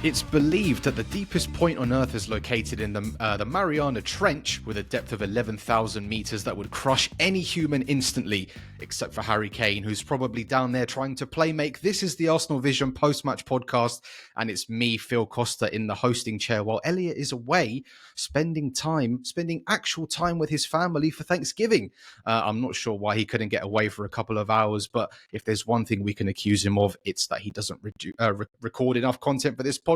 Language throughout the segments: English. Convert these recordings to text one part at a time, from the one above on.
It's believed that the deepest point on Earth is located in the Mariana Trench, with a depth of 11,000 meters that would crush any human instantly, except for Harry Kane, who's probably down there trying to play make. This is the ArsenalVision post-match podcast, and it's me, Phil Costa, in the hosting chair, while Elliot is away spending actual time with his family for Thanksgiving. I'm not sure why he couldn't get away for a couple of hours, but if there's one thing we can accuse him of, it's that he doesn't record enough content for this podcast.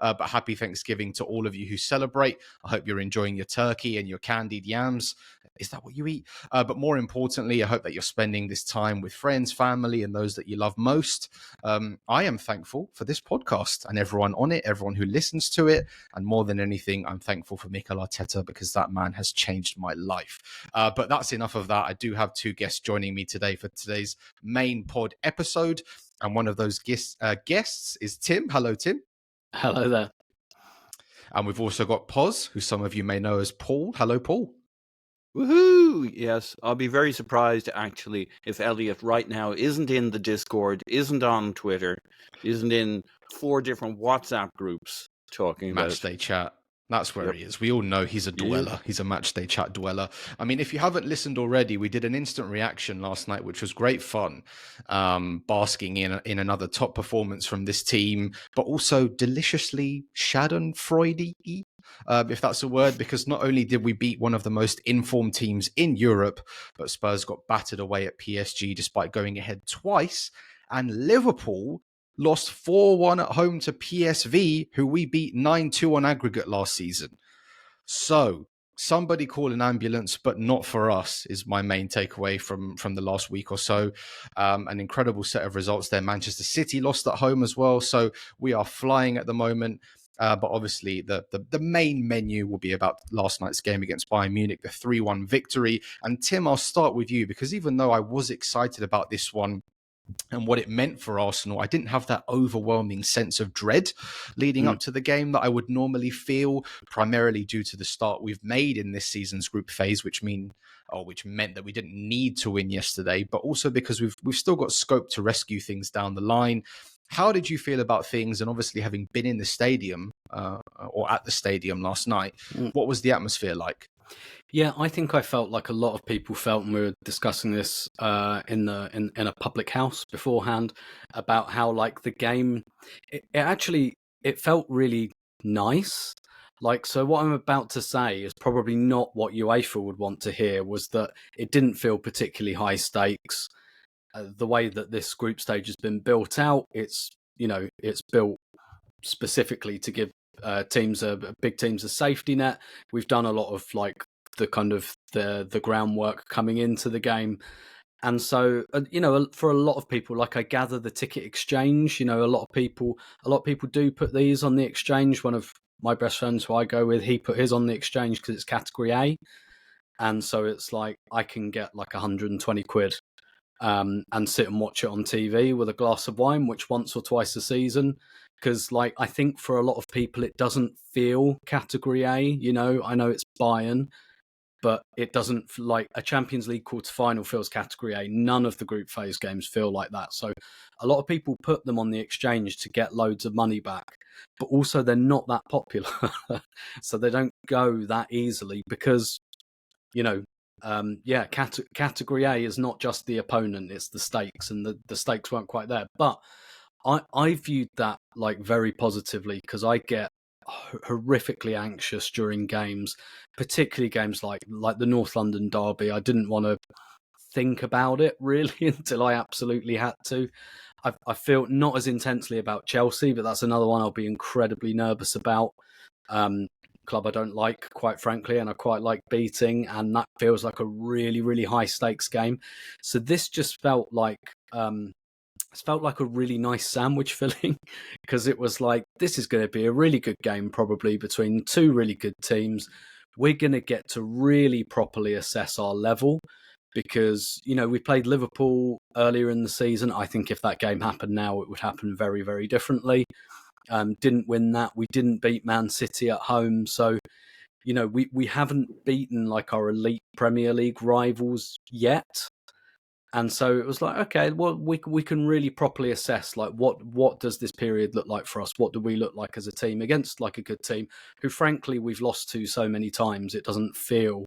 But happy Thanksgiving to all of you who celebrate. I hope you're enjoying your turkey and your candied yams. Is that what you eat? But more importantly, I hope that you're spending this time with friends, family, and those that you love most. I am thankful for this podcast and everyone on it, everyone who listens to it. And more than anything, I'm thankful for Mikel Arteta, because that man has changed my life. But that's enough of that. I do have two guests joining me today for today's main pod episode. And one of those guests is Tim. Hello, Tim. Hello there. And we've also got Poz, who some of you may know as Paul. Hello, Paul. Woohoo! Yes, I'll be very surprised, actually, if Elliot right now isn't in the Discord, isn't on Twitter, isn't in 4 different WhatsApp groups talking about Matchday chat. That's where he is. We all know he's a dweller. He's a matchday chat dweller. I mean, if you haven't listened already, we did an instant reaction last night, which was great fun, basking in another top performance from this team, but also deliciously schadenfreude, if that's a word, because not only did we beat one of the most informed teams in Europe, but Spurs got battered away at PSG despite going ahead twice, and Liverpool lost 4-1 at home to PSV, who we beat 9-2 on aggregate last season. So, somebody call an ambulance, but not for us, is my main takeaway from the last week or so. An incredible set of results there. Manchester City lost at home as well, so we are flying at the moment. But obviously, the main menu will be about last night's game against Bayern Munich, the 3-1 victory. And Tim, I'll start with you, because even though I was excited about this one and what it meant for Arsenal, I didn't have that overwhelming sense of dread leading up to the game that I would normally feel, primarily due to the start we've made in this season's group phase, which meant that we didn't need to win yesterday, but also because we've still got scope to rescue things down the line. How did you feel about things? And obviously, having been in the stadium or at the stadium last night, what was the atmosphere like? Yeah, I think I felt like a lot of people felt, and we were discussing this in a public house beforehand, about how like the game, it felt really nice. Like, so what I'm about to say is probably not what UEFA would want to hear, was that it didn't feel particularly high stakes. The way that this group stage has been built out, it's built specifically to give big teams a safety net. We've done a lot of like the kind of the groundwork coming into the game, and so for a lot of people, like I gather the ticket exchange, a lot of people do put these on the exchange. One of my best friends who I go with, he put his on the exchange because it's category A, and so it's like I can get like 120 quid and sit and watch it on TV with a glass of wine, which once or twice a season. Because, like, I think for a lot of people, it doesn't feel category A. I know it's Bayern, but it doesn't, like, a Champions League quarter-final feels category A. None of the group phase games feel like that. So a lot of people put them on the exchange to get loads of money back, but also they're not that popular. So they don't go that easily because, category A is not just the opponent, it's the stakes, and the stakes weren't quite there. But I viewed that like very positively, because I get horrifically anxious during games, particularly games like the North London derby. I didn't want to think about it really until I absolutely had to. I feel not as intensely about Chelsea, but that's another one I'll be incredibly nervous about. Club I don't like, quite frankly, and I quite like beating, and that feels like a really, really high stakes game. So this just felt like a really nice sandwich filling, because it was like, this is going to be a really good game, probably between two really good teams. We're going to get to really properly assess our level, because we played Liverpool earlier in the season. I think if that game happened now, it would happen very, very differently. Didn't win that. We didn't beat Man City at home. So, we haven't beaten like our elite Premier League rivals yet. And so it was like, okay, well, we can really properly assess like what does this period look like for us? What do we look like as a team against like a good team who, frankly, we've lost to so many times it doesn't feel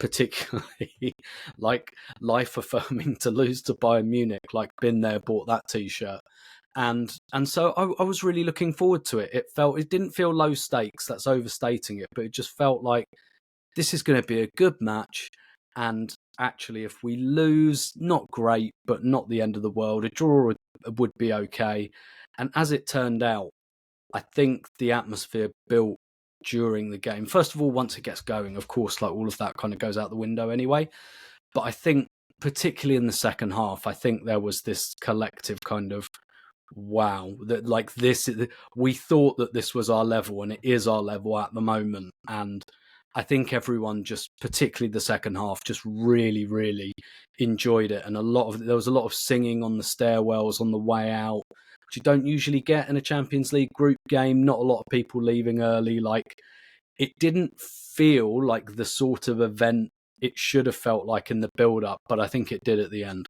particularly like life affirming to lose to Bayern Munich. Like, been there, bought that T-shirt, and so I was really looking forward to it. It didn't feel low stakes. That's overstating it, but it just felt like this is going to be a good match. And actually, if we lose, not great, but not the end of the world. A draw would be okay. And as it turned out, I think the atmosphere built during the game. First of all, once it gets going, of course, like all of that kind of goes out the window anyway. But I think, particularly in the second half, I think there was this collective kind of, wow, that like this, we thought that this was our level, and it is our level at the moment. And I think everyone just, particularly the second half, just really, really enjoyed it. And there was a lot of singing on the stairwells on the way out, which you don't usually get in a Champions League group game. Not a lot of people leaving early. Like, it didn't feel like the sort of event it should have felt like in the build-up, but I think it did at the end.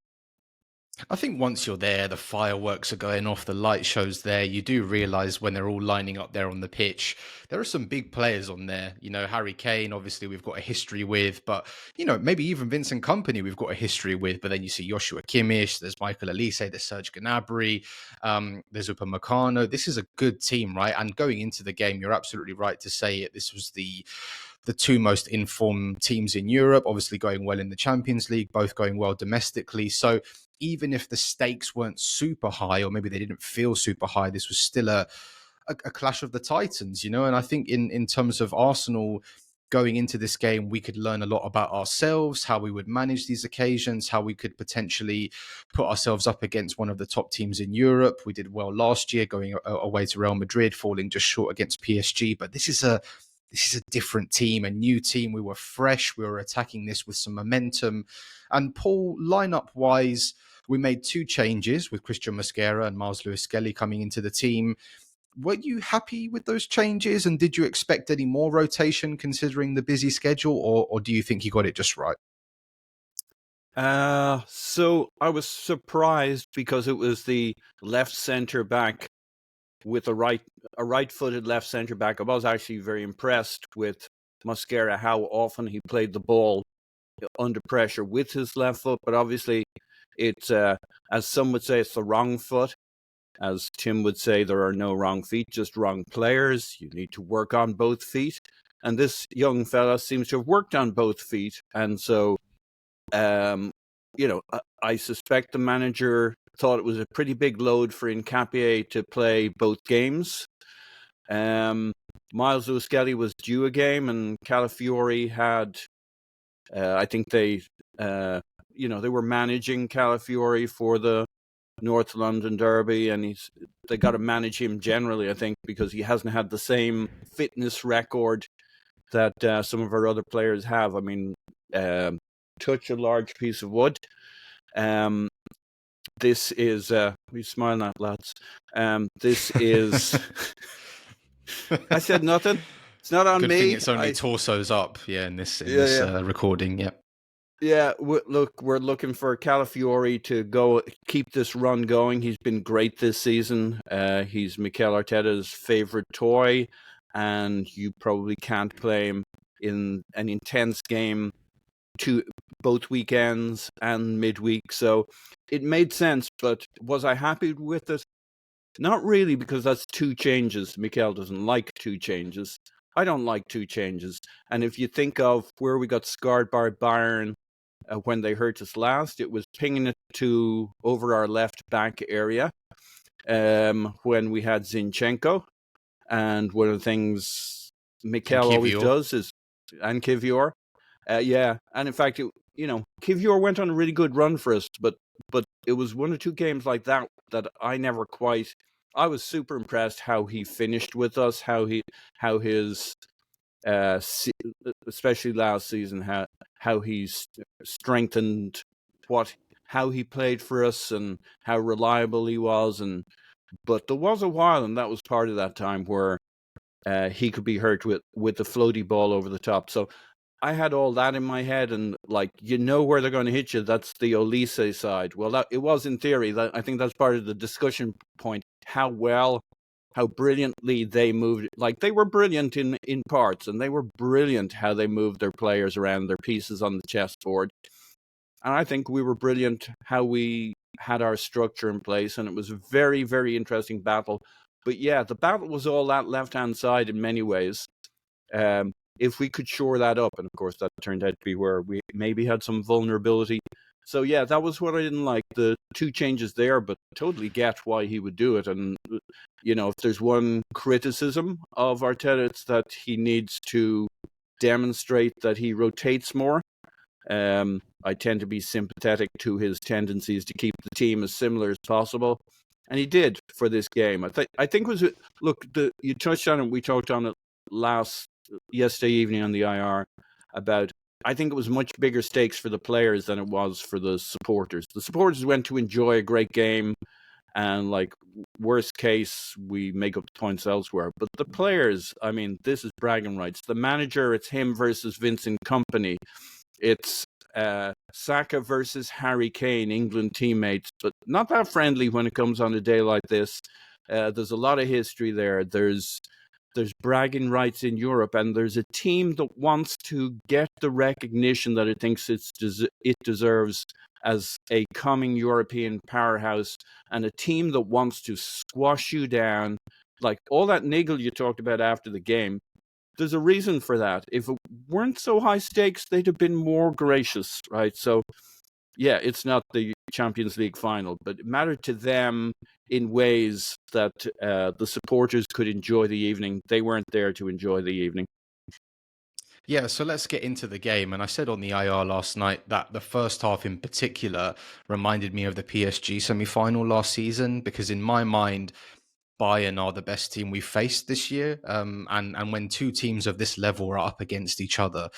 I think once you're there, the fireworks are going off, the light show's there. You do realise when they're all lining up there on the pitch, there are some big players on there. You know, Harry Kane, obviously, we've got a history with, but, you know, maybe even Vincent Kompany, we've got a history with. But then you see Joshua Kimmich, there's Michael Elise, there's Serge Gnabry, there's Upamecano. This is a good team, right? And going into the game, you're absolutely right to say it. This was the two most informed teams in Europe, obviously going well in the Champions League, both going well domestically. So even if the stakes weren't super high, or maybe they didn't feel super high, this was still a clash of the titans, you know? And I think in terms of Arsenal going into this game, we could learn a lot about ourselves, how we would manage these occasions, how we could potentially put ourselves up against one of the top teams in Europe. We did well last year going away to Real Madrid, falling just short against PSG. But this is a different team, a new team. We were fresh. We were attacking this with some momentum. And Paul, lineup-wise, we made two changes with Christian Mosquera and Miles Lewis-Skelly coming into the team. Were you happy with those changes? And did you expect any more rotation considering the busy schedule? Or do you think you got it just right? So I was surprised because it was the left centre back with a right-footed left centre back. I was actually very impressed with Mosquera, how often he played the ball under pressure with his left foot. But obviously, it's as some would say, it's the wrong foot. As Tim would say, there are no wrong feet, just wrong players. You need to work on both feet. And this young fella seems to have worked on both feet. And so, you know, I suspect the manager thought it was a pretty big load for Nkapie to play both games. Miles Lewis-Skelly was due a game, and Calafiori had, I think they were managing Calafiori for the North London Derby, and they got to manage him generally, I think, because he hasn't had the same fitness record that some of our other players have. I mean, touch a large piece of wood. This is, we smiling at, lads. This is, I said nothing. It's not on Good me. thing it's only torsos up, in this recording, yeah. Yeah, we're looking for Calafiori to go keep this run going. He's been great this season. He's Mikel Arteta's favorite toy, and you probably can't play him in an intense game both weekends and midweek. So it made sense, but was I happy with it? Not really, because that's two changes. Mikel doesn't like two changes. I don't like two changes. And if you think of where we got scarred by Bayern when they hurt us last, it was pinging it to over our left back area when we had Zinchenko. And one of the things Mikel always does is, and Kivior. And in fact, Kivior went on a really good run for us, but it was one or two games like that I never quite. I was super impressed how he finished with us, how his especially last season, how he's strengthened how he played for us and how reliable he was. But there was a while, and that was part of that time where he could be hurt with the floaty ball over the top. So I had all that in my head, and like, you know where they're going to hit you. That's the Olise side. Well, that it was in theory. That I think that's part of the discussion point. How brilliantly they moved. Like, they were brilliant in parts, and they were brilliant how they moved their players around, their pieces on the chessboard. And I think we were brilliant how we had our structure in place, and it was a very, very interesting battle. But yeah, the battle was all that left-hand side in many ways. If we could shore that up, and of course that turned out to be where we maybe had some vulnerability. So yeah, that was what I didn't like, the two changes there, but totally get why he would do it. And, you know, if there's one criticism of Arteta, it's that he needs to demonstrate that he rotates more. I tend to be sympathetic to his tendencies to keep the team as similar as possible, and he did for this game. I think it was, look, you touched on it. We talked on it yesterday evening on the IR about, I think it was much bigger stakes for the players than it was for the supporters. The supporters went to enjoy a great game, and like, worst case, we make up the points elsewhere. But the players, I mean, this is bragging rights. The manager, it's him versus Vincent Kompany. It's Saka versus Harry Kane, England teammates, but not that friendly when it comes on a day like this. There's a lot of history there. There's bragging rights in Europe, and there's a team that wants to get the recognition that it thinks it deserves as a coming European powerhouse, and a team that wants to squash you down. Like all that niggle you talked about after the game, there's a reason for that. If it weren't so high stakes, they'd have been more gracious, right? So, yeah, it's not the Champions League final, but it mattered to them in ways that the supporters could enjoy the evening. They weren't there to enjoy the evening. Yeah, so let's get into the game. And I said on the IR last night that the first half in particular reminded me of the PSG semi-final last season, because in my mind, Bayern are the best team we've faced this year. And when two teams of this level are up against each other,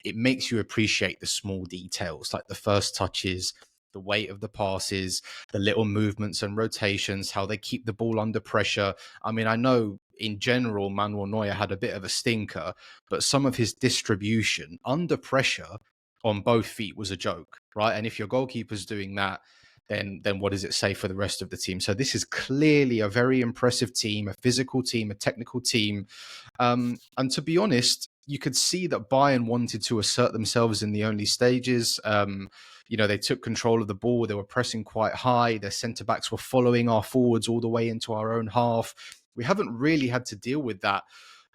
it makes you appreciate the small details, like the first touches, the weight of the passes, the little movements and rotations, how they keep the ball under pressure. I mean, I know in general, Manuel Neuer had a bit of a stinker, but some of his distribution under pressure on both feet was a joke, right? And if your goalkeeper's doing that, then what does it say for the rest of the team? So this is clearly a very impressive team, a physical team, a technical team. And to be honest, you could see that Bayern wanted to assert themselves in the early stages. You know, they took control of the ball. They were pressing quite high. Their centre-backs were following our forwards all the way into our own half. We haven't really had to deal with that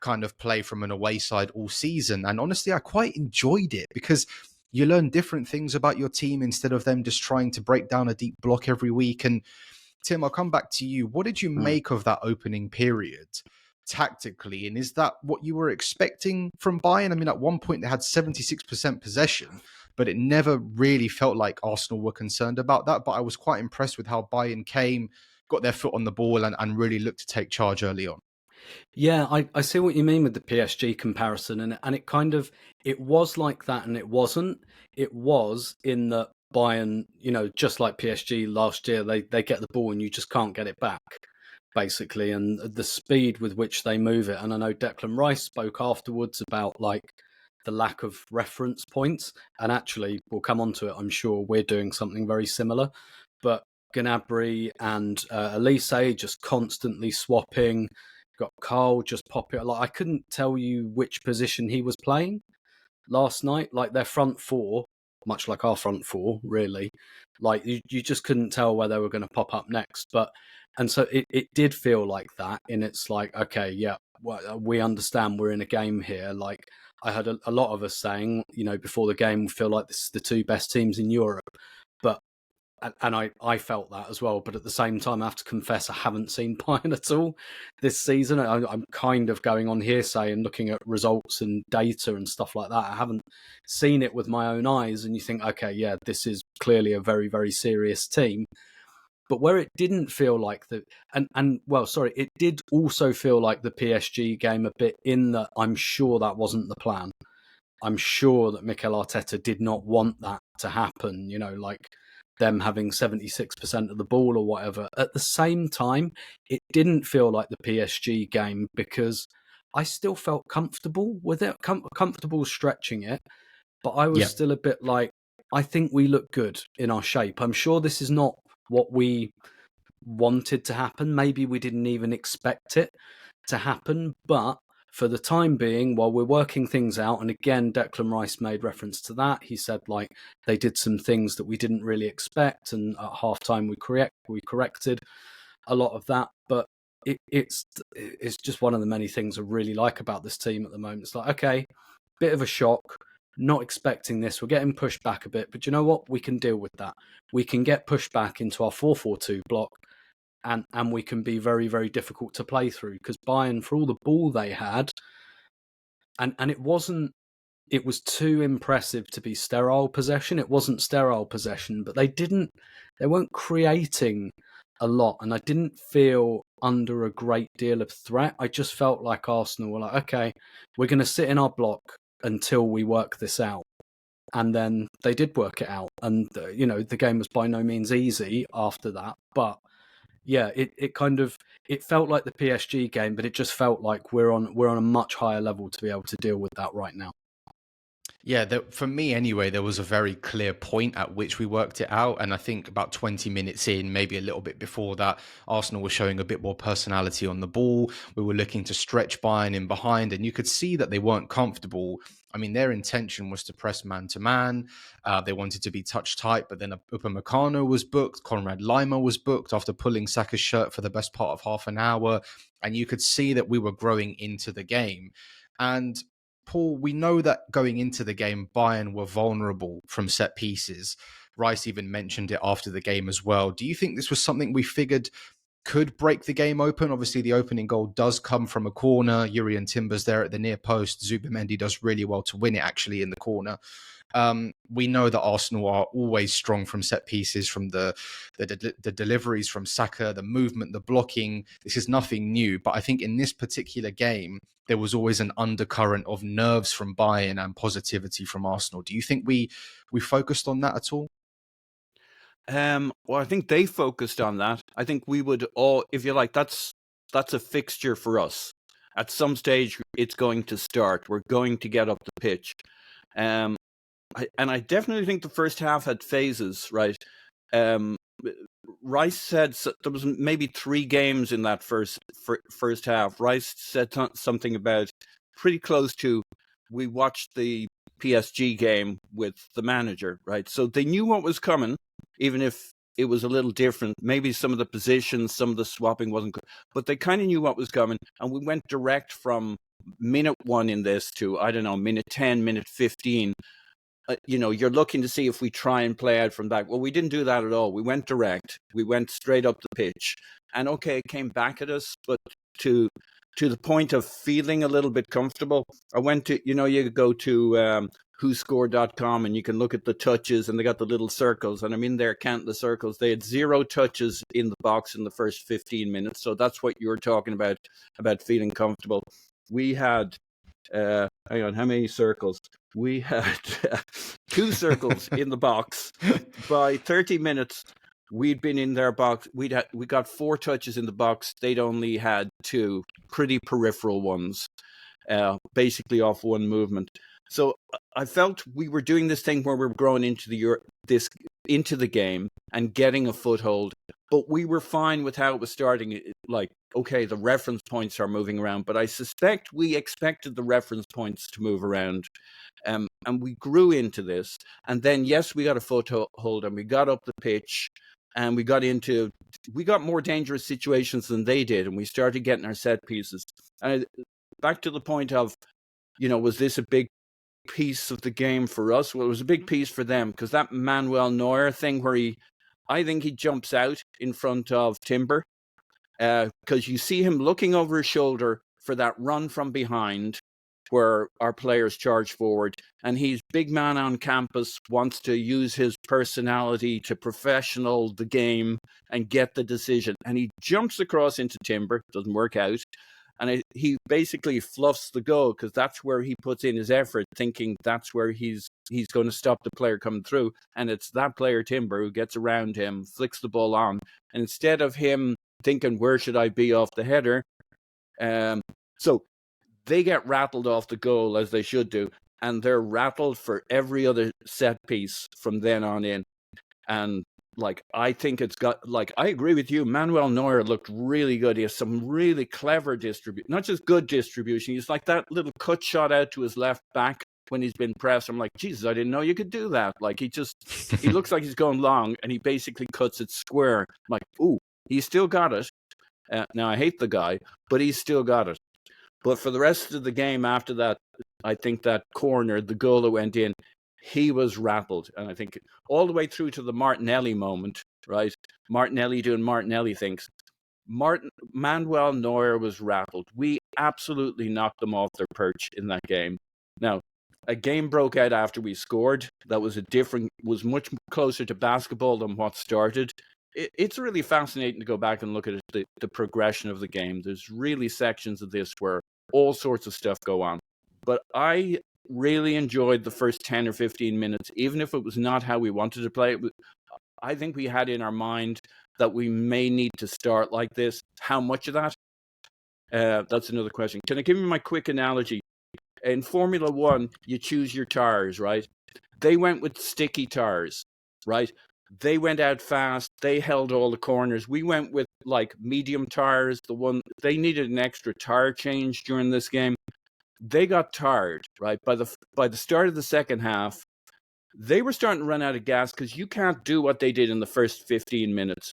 kind of play from an away side all season. And honestly, I quite enjoyed it, because you learn different things about your team instead of them just trying to break down a deep block every week. And Tim, I'll come back to you. What did you make of that opening period tactically? And is that what you were expecting from Bayern? I mean, at one point they had 76% possession, but it never really felt like Arsenal were concerned about that. But I was quite impressed with how Bayern came, got their foot on the ball, and really looked to take charge early on. Yeah, I see what you mean with the PSG comparison, and it kind of, it was like that and it wasn't. It was in that Bayern, you know, just like PSG last year, they get the ball and you just can't get it back, basically, and the speed with which they move it. And I know Declan Rice spoke afterwards about like the lack of reference points, and actually we'll come on to it, I'm sure we're doing something very similar, but Gnabry and Olise just constantly swapping. Got Carl just popping. Like, I couldn't tell you which position he was playing last night. Like, their front four, much like our front four, really. Like, you just couldn't tell where they were going to pop up next. And so it did feel like that. And it's like, okay, yeah, well, we understand we're in a game here. Like, I heard a lot of us saying, you know, before the game, we feel like this is the two best teams in Europe. But and I felt that as well, but at the same time, I have to confess I haven't seen Bayern at all this season. I'm kind of going on hearsay and looking at results and data and stuff like that. I haven't seen it with my own eyes, and you think, okay, yeah, this is clearly a very, very serious team. But where it didn't feel like it did also feel like the PSG game a bit, in that I'm sure that wasn't the plan. I'm sure that Mikel Arteta did not want that to happen, you know, like them having 76% of the ball or whatever. At the same time, it didn't feel like the PSG game, because I still felt comfortable with it, comfortable stretching it, but I was Yeah. still a bit like, I think we look good in our shape. I'm sure this is not what we wanted to happen. Maybe we didn't even expect it to happen, but for the time being, while we're working things out, and again, Declan Rice made reference to that. He said, like, they did some things that we didn't really expect, and at halftime we corrected a lot of that. But it's just one of the many things I really like about this team at the moment. It's like, okay, bit of a shock, not expecting this. We're getting pushed back a bit, but you know what? We can deal with that. We can get pushed back into our 4-4-2 block, and we can be very, very difficult to play through, because Bayern, for all the ball they had, and it was too impressive to be sterile possession. It wasn't sterile possession, but they weren't creating a lot, and I didn't feel under a great deal of threat. I just felt like Arsenal were like, okay, we're going to sit in our block until we work this out. And then they did work it out. And, the game was by no means easy after that. But yeah, it felt like the PSG game, but it just felt like we're on a much higher level to be able to deal with that right now. Yeah, for me anyway, there was a very clear point at which we worked it out. And I think about 20 minutes in, maybe a little bit before that, Arsenal was showing a bit more personality on the ball. We were looking to stretch Bayern in behind, and you could see that they weren't comfortable. I mean, their intention was to press man-to-man. They wanted to be touch tight, but then Upamecano was booked. Konrad Laimer was booked after pulling Saka's shirt for the best part of half an hour. And you could see that we were growing into the game. And Paul, we know that going into the game, Bayern were vulnerable from set pieces. Rice even mentioned it after the game as well. Do you think this was something we figured could break the game open? Obviously, the opening goal does come from a corner. Jurriën Timber's there at the near post. Zubimendi does really well to win it, actually, in the corner. We know that Arsenal are always strong from set pieces, from the deliveries from Saka, the movement, the blocking. This is nothing new. But I think in this particular game, there was always an undercurrent of nerves from Bayern and positivity from Arsenal. Do you think we focused on that at all? Well, I think they focused on that. I think we would all, if you like, that's a fixture for us. At some stage, it's going to start. We're going to get up the pitch. I definitely think the first half had phases, right? Rice said there was maybe 3 games in that first half. Rice said something about pretty close to, we watched the PSG game with the manager, right? So they knew what was coming, even if it was a little different. Maybe some of the positions, some of the swapping wasn't good, but they kind of knew what was coming. And we went direct from minute 1 in this to, I don't know, minute 10, minute 15. You're looking to see if we try and play out from that. Well, we didn't do that at all. We went direct. We went straight up the pitch. And okay, it came back at us, but to the point of feeling a little bit comfortable. I went to, you go to whoscored.com and you can look at the touches, and they got the little circles, and I'm in there counting the circles. They had 0 touches in the box in the first 15 minutes. So that's what you're talking about feeling comfortable. We had, hang on, how many circles? We had 2 circles in the box. By 30 minutes, we'd been in their box. We got 4 touches in the box. They'd only had 2 pretty peripheral ones, basically off one movement. So I felt we were doing this thing where we were growing into the game and getting a foothold, but we were fine with how it was starting. Like, okay, the reference points are moving around, but I suspect we expected the reference points to move around. And we grew into this. And then, yes, we got a foothold and we got up the pitch and we got more dangerous situations than they did. And we started getting our set pieces. And back to the point of, was this a big piece of the game for us? Well, it was a big piece for them, because that Manuel Neuer thing where I think he jumps out in front of Timber, because you see him looking over his shoulder for that run from behind where our players charge forward, and he's big man on campus, wants to use his personality to professional the game and get the decision, and he jumps across into Timber. Doesn't work out. And he basically fluffs the goal, because that's where he puts in his effort, thinking that's where he's going to stop the player coming through. And it's that player, Timber, who gets around him, flicks the ball on. And instead of him thinking, where should I be off the header? So they get rattled off the goal as they should do, and they're rattled for every other set piece from then on in. And like, I think it's got, like, I agree with you. Manuel Neuer looked really good. He has some really clever distribution, not just good distribution. He's like that little cut shot out to his left back when he's been pressed. I'm like, Jesus, I didn't know you could do that. Like, he looks like he's going long, and he basically cuts it square. I'm like, ooh, he's still got it. Now, I hate the guy, but he's still got it. But for the rest of the game after that, I think that corner, the goal that went in, he was rattled. And I think all the way through to the Martinelli moment, right? Martinelli doing Martinelli things. Manuel Neuer was rattled. We absolutely knocked them off their perch in that game. Now, a game broke out after we scored. That was was much closer to basketball than what started. It's really fascinating to go back and look at the progression of the game. There's really sections of this where all sorts of stuff go on. But I really enjoyed the first 10 or 15 minutes, even if it was not how we wanted to play it. I think we had in our mind that we may need to start like this. How much of that? That's another question. Can I give you my quick analogy? In Formula One, you choose your tires, right? They went with sticky tires, right? They went out fast. They held all the corners. We went with like medium tires. They needed an extra tire change during this game. They got tired, right? By the start of the second half, they were starting to run out of gas because you can't do what they did in the first 15 minutes.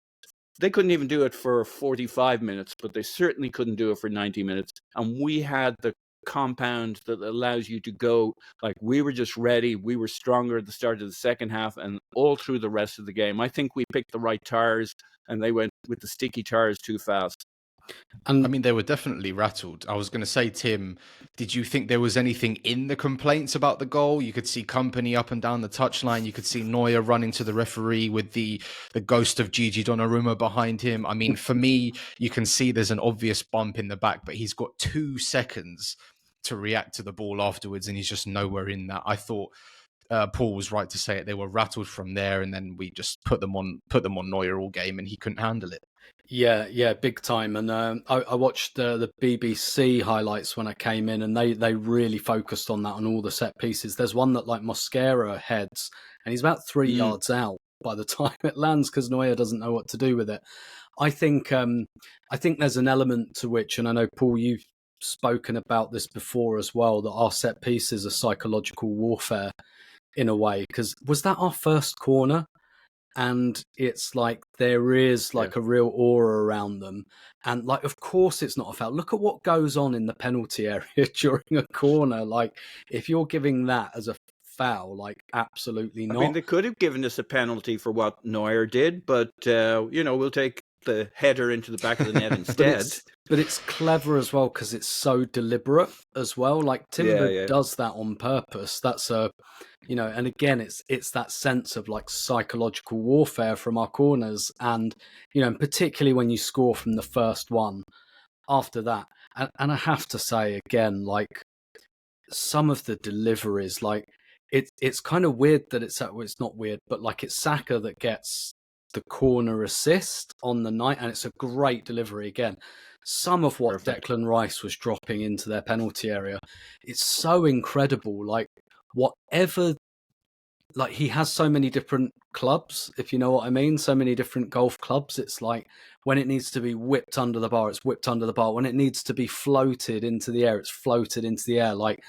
They couldn't even do it for 45 minutes, but they certainly couldn't do it for 90 minutes. And we had the compound that allows you to go, like, we were just ready. We were stronger at the start of the second half and all through the rest of the game. I think we picked the right tires, and they went with the sticky tires too fast. And I mean, they were definitely rattled. I was going to say, Tim, did you think there was anything in the complaints about the goal? You could see company up and down the touchline. You could see Neuer running to the referee with the ghost of Gigi Donnarumma behind him. I mean, for me, you can see there's an obvious bump in the back, but he's got 2 seconds to react to the ball afterwards, and he's just nowhere in that. I thought Paul was right to say it. They were rattled from there, and then we just put them on Neuer all game, and he couldn't handle it. Yeah, big time. And I watched the BBC highlights when I came in, and they really focused on that, on all the set pieces. There's one that like Mosquera heads, and he's about 3 yards out by the time it lands because Neuer doesn't know what to do with it. I think there's an element to which, and I know, Paul, you've spoken about this before as well, that our set pieces are psychological warfare in a way. Because was that our first corner? And it's like there is like a real aura around them. And like, of course, it's not a foul. Look at what goes on in the penalty area during a corner. Like, if you're giving that as a foul, like, absolutely not. I mean, they could have given us a penalty for what Neuer did, but, we'll take the header into the back of the net instead. But it's clever as well because it's so deliberate as well. Like, Timber does that on purpose. That's and again, it's that sense of like psychological warfare from our corners, and and particularly when you score from the first one after that. And I have to say again, like, some of the deliveries, like, it's kind of weird that it's not weird, but like, it's Saka that gets the corner assist on the night, and it's a great delivery again. Some of what Declan Rice was dropping into their penalty area, it's so incredible. Like, whatever, like, he has so many different clubs, if you know what I mean, so many different golf clubs. It's like, when it needs to be whipped under the bar, it's whipped under the bar. When it needs to be floated into the air, it's floated into the air. Like,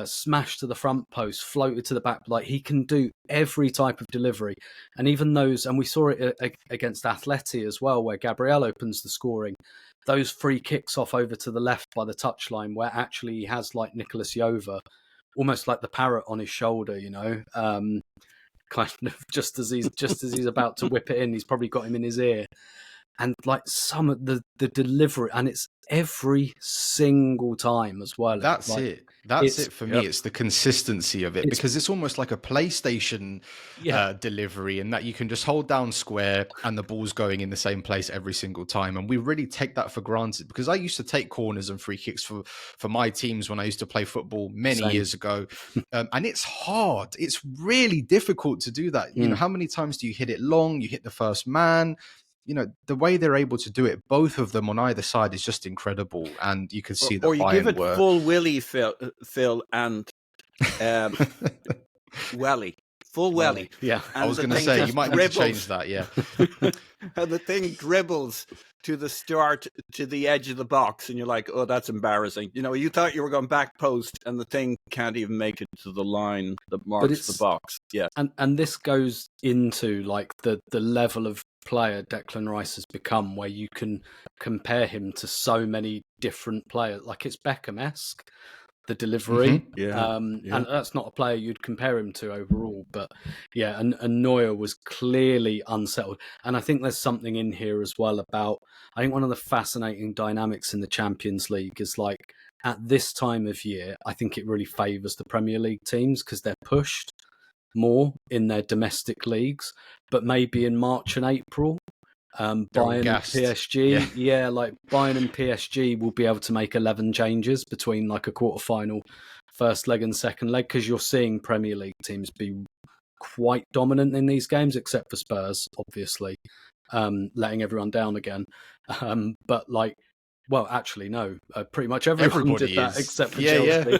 smashed to the front post, floated to the back. Like, he can do every type of delivery. And even those, and we saw it against Atleti as well, where Gabriel opens the scoring, those free kicks off over to the left by the touchline, where actually he has like Nicolas Jova, almost like the parrot on his shoulder, kind of just as he's about to whip it in, he's probably got him in his ear. And like, some of the delivery, and it's every single time as well. That's like, it. That's it for me. It's the consistency of it, because it's almost like a PlayStation delivery, in that you can just hold down square and the ball's going in the same place every single time. And we really take that for granted, because I used to take corners and free kicks for my teams when I used to play football many years ago. And it's hard. It's really difficult to do that. How many times do you hit it long? You hit the first man. the way they're able to do it, both of them on either side, is just incredible. And you can see that or you give Bayern it were full willy, Phil, and welly. Full welly. Yeah. I was going to say, you might need to change that, yeah. And the thing dribbles to the start, to the edge of the box, and you're like, oh, that's embarrassing. You thought you were going back post, and the thing can't even make it to the line that marks the box. Yeah. And this goes into like the level of player Declan Rice has become, where you can compare him to so many different players. Like, it's Beckham-esque, the delivery. And that's not a player you'd compare him to overall. But yeah, and Neuer was clearly unsettled. And I think there's something in here as well about, I think one of the fascinating dynamics in the Champions League is, like, at this time of year, I think it really favours the Premier League teams because they're pushed more in their domestic leagues. But maybe in March and April, Bayern and PSG, like Bayern and PSG will be able to make 11 changes between like a quarterfinal, first leg and second leg, because you're seeing Premier League teams be quite dominant in these games, except for Spurs, obviously, letting everyone down again. But like, well, actually, no, pretty much everyone did that except for Chelsea.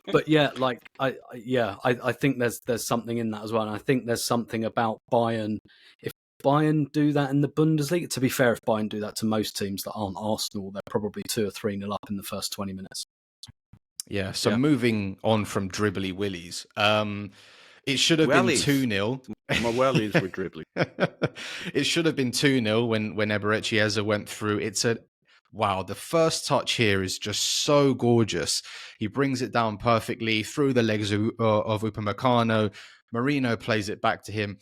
But yeah, like, I think there's something in that as well, and I think there's something about Bayern. If Bayern do that in the Bundesliga, to be fair, if Bayern do that to most teams that aren't Arsenal, they're probably 2 or 3-0 up in the first 20 minutes. Yeah, so moving on from dribbly willies, it should have been 2-0. My wellies were dribbly. It should have been 2-0 when Eberechi Eze went through. Wow, the first touch here is just so gorgeous. He brings it down perfectly through the legs of Upamecano. Marino plays it back to him.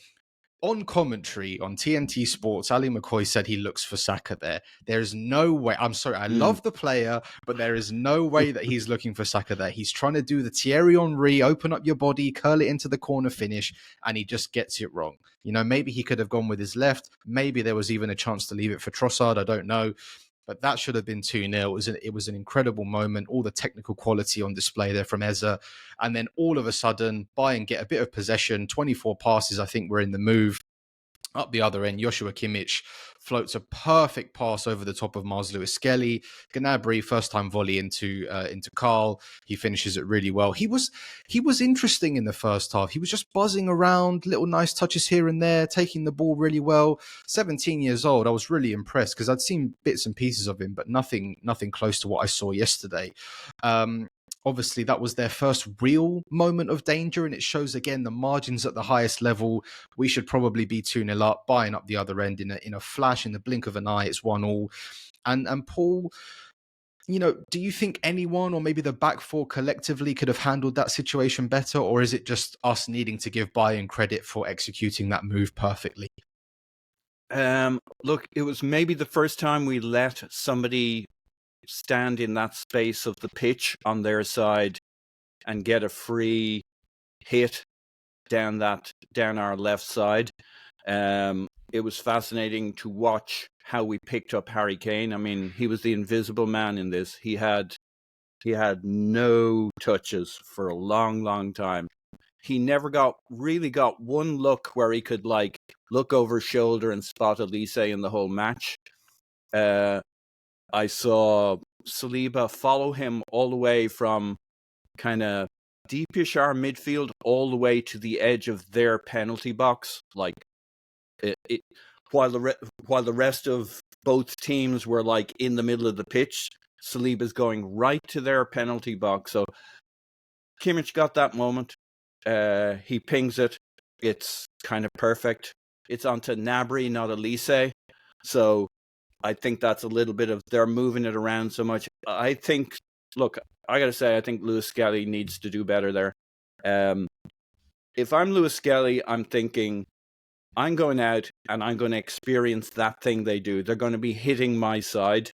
On commentary on TNT Sports, Ali McCoy said he looks for Saka there. There is no way. I'm sorry, I love the player, but there is no way that he's looking for Saka there. He's trying to do the Thierry Henry, open up your body, curl it into the corner finish, and he just gets it wrong. Maybe he could have gone with his left. Maybe there was even a chance to leave it for Trossard. I don't know. But that should have been 2-0. It was an incredible moment. All the technical quality on display there from Eze. And then all of a sudden, Bayern get a bit of possession. 24 passes, I think, were in the move. Up the other end, Joshua Kimmich floats a perfect pass over the top of Mars Lewis-Skelly. Gnabry, first-time volley into Carl. He finishes it really well. He was interesting in the first half. He was just buzzing around, little nice touches here and there, taking the ball really well. 17 years old, I was really impressed because I'd seen bits and pieces of him, but nothing close to what I saw yesterday. Obviously, that was their first real moment of danger, and it shows again the margins at the highest level. We should probably be 2-0 up, Bayern up the other end in a flash, in the blink of an eye. It's 1-1. And Paul, do you think anyone, or maybe the back four collectively, could have handled that situation better, or is it just us needing to give Bayern credit for executing that move perfectly? Look, it was maybe the first time we let somebody stand in that space of the pitch on their side and get a free hit down our left side. It was fascinating to watch how we picked up Harry Kane. I mean, he was the invisible man in this. He had no touches for a long, long time. He never really got one look where he could like look over his shoulder and spot Elise in the whole match. I saw Saliba follow him all the way from kind of deepish our midfield all the way to the edge of their penalty box. Like while the rest of both teams were like in the middle of the pitch, Saliba's going right to their penalty box. So Kimmich got that moment. He pings it. It's kind of perfect. It's onto Gnabry, not Elise. So I think that's a little bit of they're moving it around so much. I think, look, I got to say, I think Lewis-Skelly needs to do better there. If I'm Lewis-Skelly, I'm thinking, I'm going out and I'm going to experience that thing they do. They're going to be hitting my side.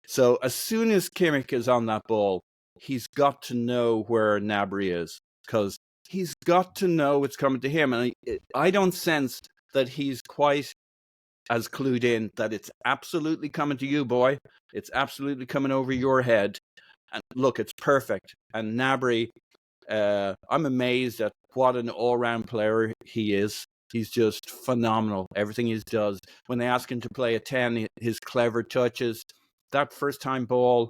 So as soon as Kimmich is on that ball, he's got to know where Gnabry is, because he's got to know it's coming to him. And I don't sense that he's quite as clued in that it's absolutely coming to you, boy. It's absolutely coming over your head. And look, it's perfect. And Gnabry, I'm amazed at what an all-round player he is. He's just phenomenal. Everything he does. When they ask him to play a 10, his clever touches, that first time ball,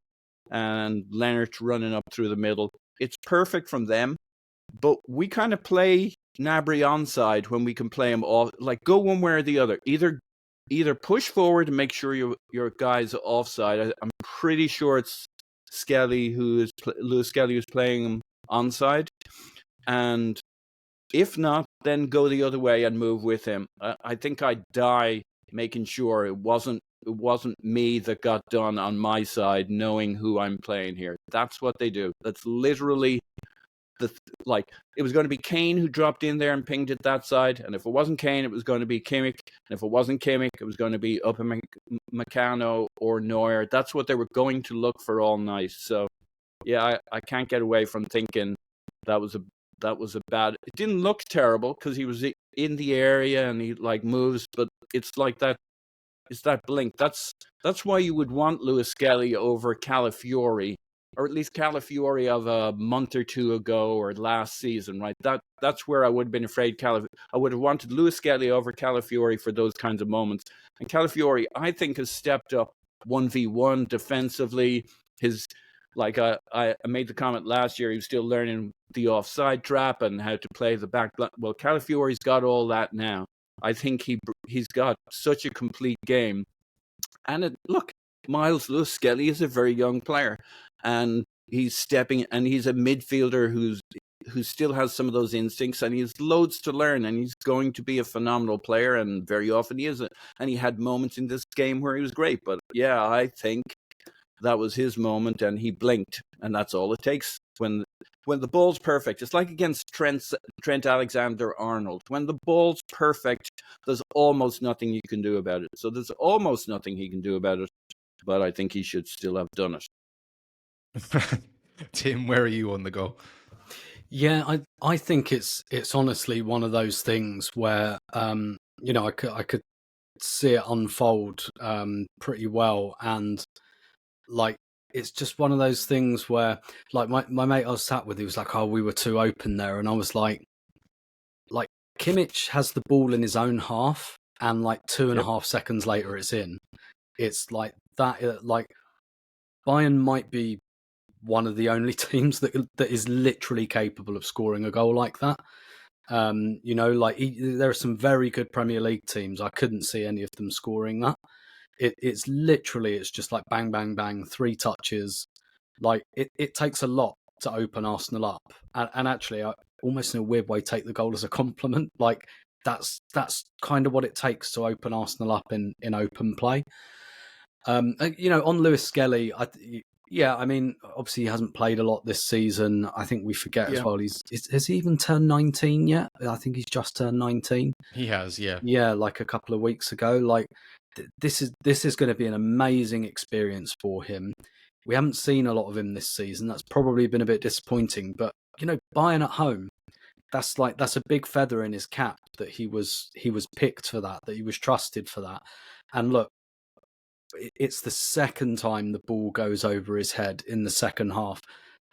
and Leonard running up through the middle, it's perfect from them. But we kind of play Gnabry onside when we can play him off. Like, go one way or the other. Either push forward and make sure your guy's offside. I'm pretty sure it's Lewis-Skelly who's playing him onside. And if not, then go the other way and move with him. I think I'd die making sure it wasn't me that got done on my side, knowing who I'm playing here. That's what they do. That's literally it was going to be Kane who dropped in there and pinged it that side, and if it wasn't Kane, it was going to be Kimmich, and if it wasn't Kimmich, it was going to be Upamecano or Neuer. That's what they were going to look for all night. So, yeah, I can't get away from thinking that was a bad. It didn't look terrible because he was in the area and he moves, but it's like that. It's that blink. That's why you would want Lewis-Skelly over Calafiori, or at least Calafiori of a month or two ago or last season, right? That's where I would have been afraid. I would have wanted Lewis-Skelly over Calafiori for those kinds of moments. And Calafiori, I think, has stepped up 1v1 defensively. I made the comment last year, he was still learning the offside trap and how to play the back. Well, Calafiori's got all that now. I think he's got such a complete game. And look, Miles Lewis-Skelly is a very young player, and he's stepping, and he's a midfielder who still has some of those instincts, and he has loads to learn, and he's going to be a phenomenal player, and very often he is. And he had moments in this game where he was great, but yeah, I think that was his moment, and he blinked, and that's all it takes. When the ball's perfect, it's like against Trent Alexander-Arnold. When the ball's perfect, there's almost nothing you can do about it. So there's almost nothing he can do about it, but I think he should still have done it. Tim, where are you on the goal? Yeah, I think it's honestly one of those things where I could see it unfold pretty well, and it's just one of those things where my mate I was sat with, he was like, "Oh, we were too open there," and I was like Kimmich has the ball in his own half, and 2.5 seconds later it's in. It's like that. Bayern might be one of the only teams that is literally capable of scoring a goal like that. There are some very good Premier League teams. I couldn't see any of them scoring that. It's just like bang, bang, bang, 3 touches. It takes a lot to open Arsenal up, and actually, I almost in a weird way take the goal as a compliment. That's kind of what it takes to open Arsenal up in open play. On Lewis-Skelly, obviously he hasn't played a lot this season. I think we forget as well. Has he even turned 19 yet? I think he's just turned 19. He has, yeah. Yeah, a couple of weeks ago. This is going to be an amazing experience for him. We haven't seen a lot of him this season. That's probably been a bit disappointing. But Bayern at home, that's a big feather in his cap that he was picked for that he was trusted for that. And look, it's the second time the ball goes over his head in the second half.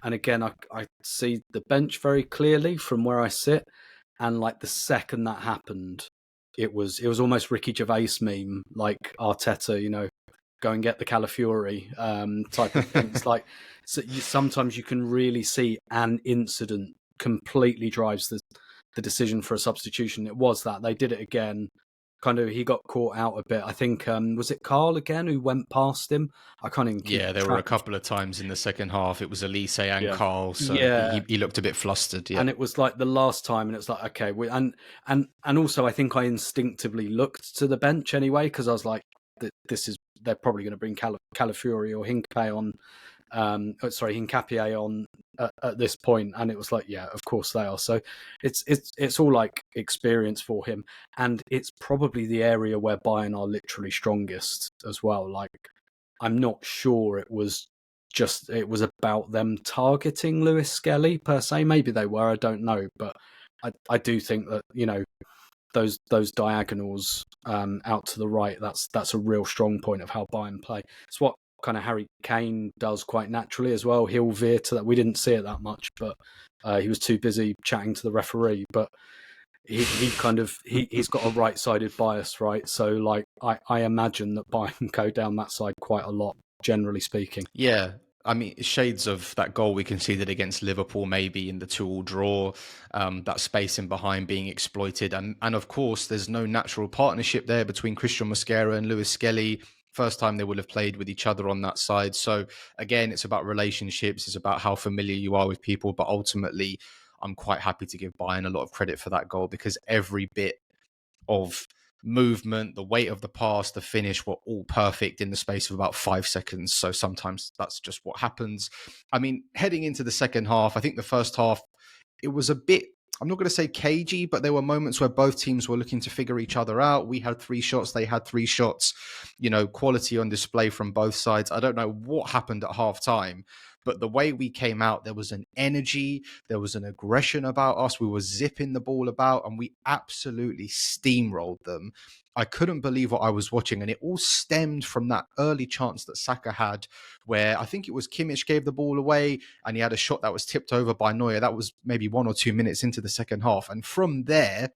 And again, I see the bench very clearly from where I sit. And the second that happened, it was almost Ricky Gervais meme, like Arteta, go and get the Calafiori type of thing. It's sometimes you can really see an incident completely drives the decision for a substitution. It was that they did it again. He got caught out a bit. I think was it Carl again who went past him? I can't even keep there were a couple of times in the second half. It was Elise and Carl, so he looked a bit flustered. Yeah, and it was the last time, and it was okay. And also I think I instinctively looked to the bench anyway because I was like, they're probably going to bring Calafiori or Hincapié on. Hincapié on at this point, and it was of course they are. So it's all experience for him, and it's probably the area where Bayern are literally strongest as well. I'm not sure it was about them targeting Lewis-Skelly per se. Maybe they were, I don't know, but I do think that those diagonals out to the right, that's a real strong point of how Bayern play. It's what kind of Harry Kane does quite naturally as well. He'll veer to that. We didn't see it that much, but he was too busy chatting to the referee. But he's got a right-sided bias, right? So like I imagine that Bayern go down that side quite a lot, generally speaking. Yeah. I mean, shades of that goal we conceded against Liverpool, maybe in the 2-2 draw, that space in behind being exploited. And of course, there's no natural partnership there between Christian Mosquera and Lewis-Skelly. First time they will have played with each other on that side. So again, it's about relationships. It's about how familiar you are with people. But ultimately, I'm quite happy to give Bayern a lot of credit for that goal, because every bit of movement, the weight of the pass, the finish were all perfect in the space of about 5 seconds. So sometimes that's just what happens. I mean, heading into the second half, I think the first half, it was a bit, I'm not going to say cagey, but there were moments where both teams were looking to figure each other out. We had 3 shots, they had 3 shots, quality on display from both sides. I don't know what happened at half time, but the way we came out, there was an energy, there was an aggression about us. We were zipping the ball about and we absolutely steamrolled them. I couldn't believe what I was watching. And it all stemmed from that early chance that Saka had, where I think it was Kimmich gave the ball away and he had a shot that was tipped over by Neuer. That was maybe 1 or 2 minutes into the second half. And from there,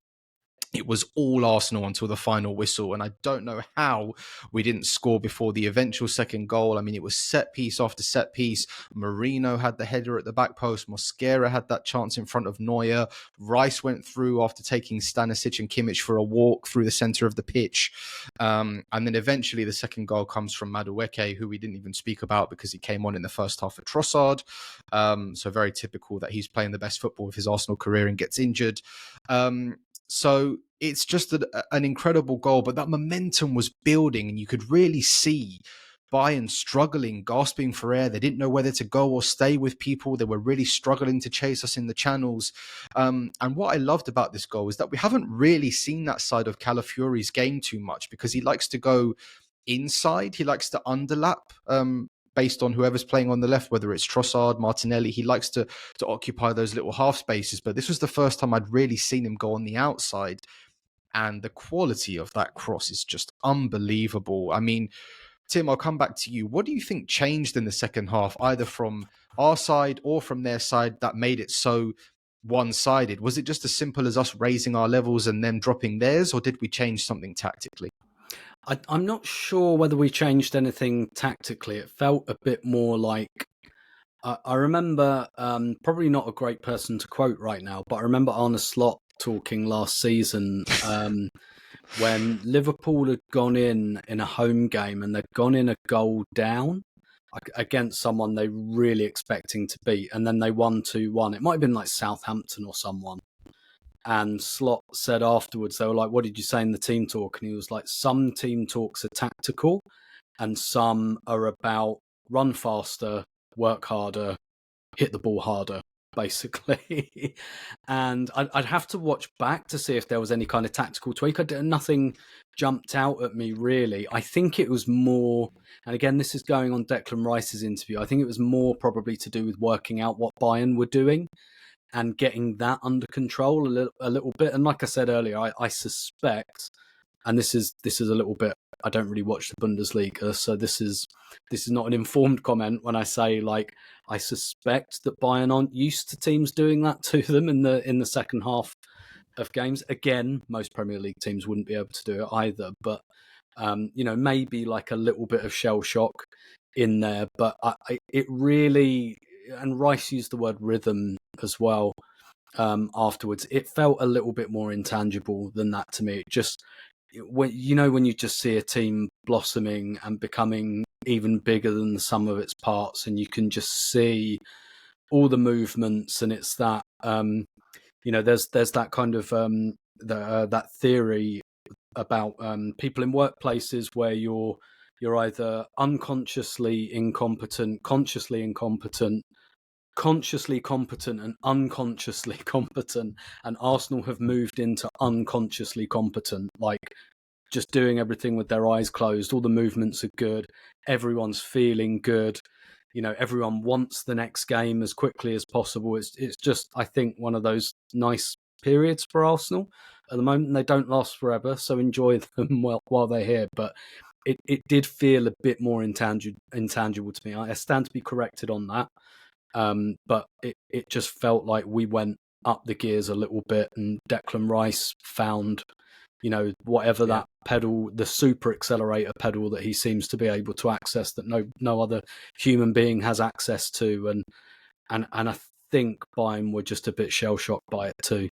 it was all Arsenal until the final whistle. And I don't know how we didn't score before the eventual second goal. I mean, it was set piece after set piece. Marino had the header at the back post. Mosquera had that chance in front of Neuer. Rice went through after taking Stanisic and Kimmich for a walk through the centre of the pitch. And then eventually the second goal comes from Madueke, who we didn't even speak about because he came on in the first half for Trossard. So very typical that he's playing the best football of his Arsenal career and gets injured. So it's just an incredible goal, but that momentum was building and you could really see Bayern struggling, gasping for air. They didn't know whether to go or stay with people. They were really struggling to chase us in the channels. And what I loved about this goal is that we haven't really seen that side of Calafiori's game too much, because he likes to go inside. He likes to underlap. Based on whoever's playing on the left, whether it's Trossard, Martinelli, he likes to occupy those little half spaces. But this was the first time I'd really seen him go on the outside. And the quality of that cross is just unbelievable. I mean, Tim, I'll come back to you. What do you think changed in the second half, either from our side or from their side, that made it so one-sided? Was it just as simple as us raising our levels and them dropping theirs, or did we change something tactically? I'm not sure whether we changed anything tactically. It felt a bit more like, I remember, probably not a great person to quote right now, but I remember Arne Slot talking last season when Liverpool had gone in a home game and they'd gone in a goal down against someone they were really expecting to beat, and then they won 2-1. It might have been like Southampton or someone. And Slot said afterwards, they were like, what did you say in the team talk? And he was like, some team talks are tactical and some are about run faster, work harder, hit the ball harder, basically. And I'd have to watch back to see if there was any kind of tactical tweak. Nothing jumped out at me, really. I think it was more, and again, this is going on Declan Rice's interview, I think it was more probably to do with working out what Bayern were doing and getting that under control a little bit. And like I said earlier, I suspect, and this is a little bit, I don't really watch the Bundesliga, so this is not an informed comment when I say, like, I suspect that Bayern aren't used to teams doing that to them in the second half of games. Again, most Premier League teams wouldn't be able to do it either, but maybe like a little bit of shell shock in there. But it really, and Rice used the word rhythm as well afterwards. It felt a little bit more intangible than that to me. It just, when you just see a team blossoming and becoming even bigger than the sum of its parts, and you can just see all the movements, and it's that there's that kind of that theory about people in workplaces where you're either unconsciously incompetent, consciously incompetent, consciously competent, and unconsciously competent. And Arsenal have moved into unconsciously competent, like just doing everything with their eyes closed. All the movements are good. Everyone's feeling good. Everyone wants the next game as quickly as possible. It's just, I think, one of those nice periods for Arsenal at the moment. And they don't last forever, so enjoy them while they're here. But it did feel a bit more intangible to me. I stand to be corrected on that. But it just felt like we went up the gears a little bit, and Declan Rice found, whatever that pedal, the super accelerator pedal that he seems to be able to access that no other human being has access to, and I think Bayern were just a bit shell shocked by it too.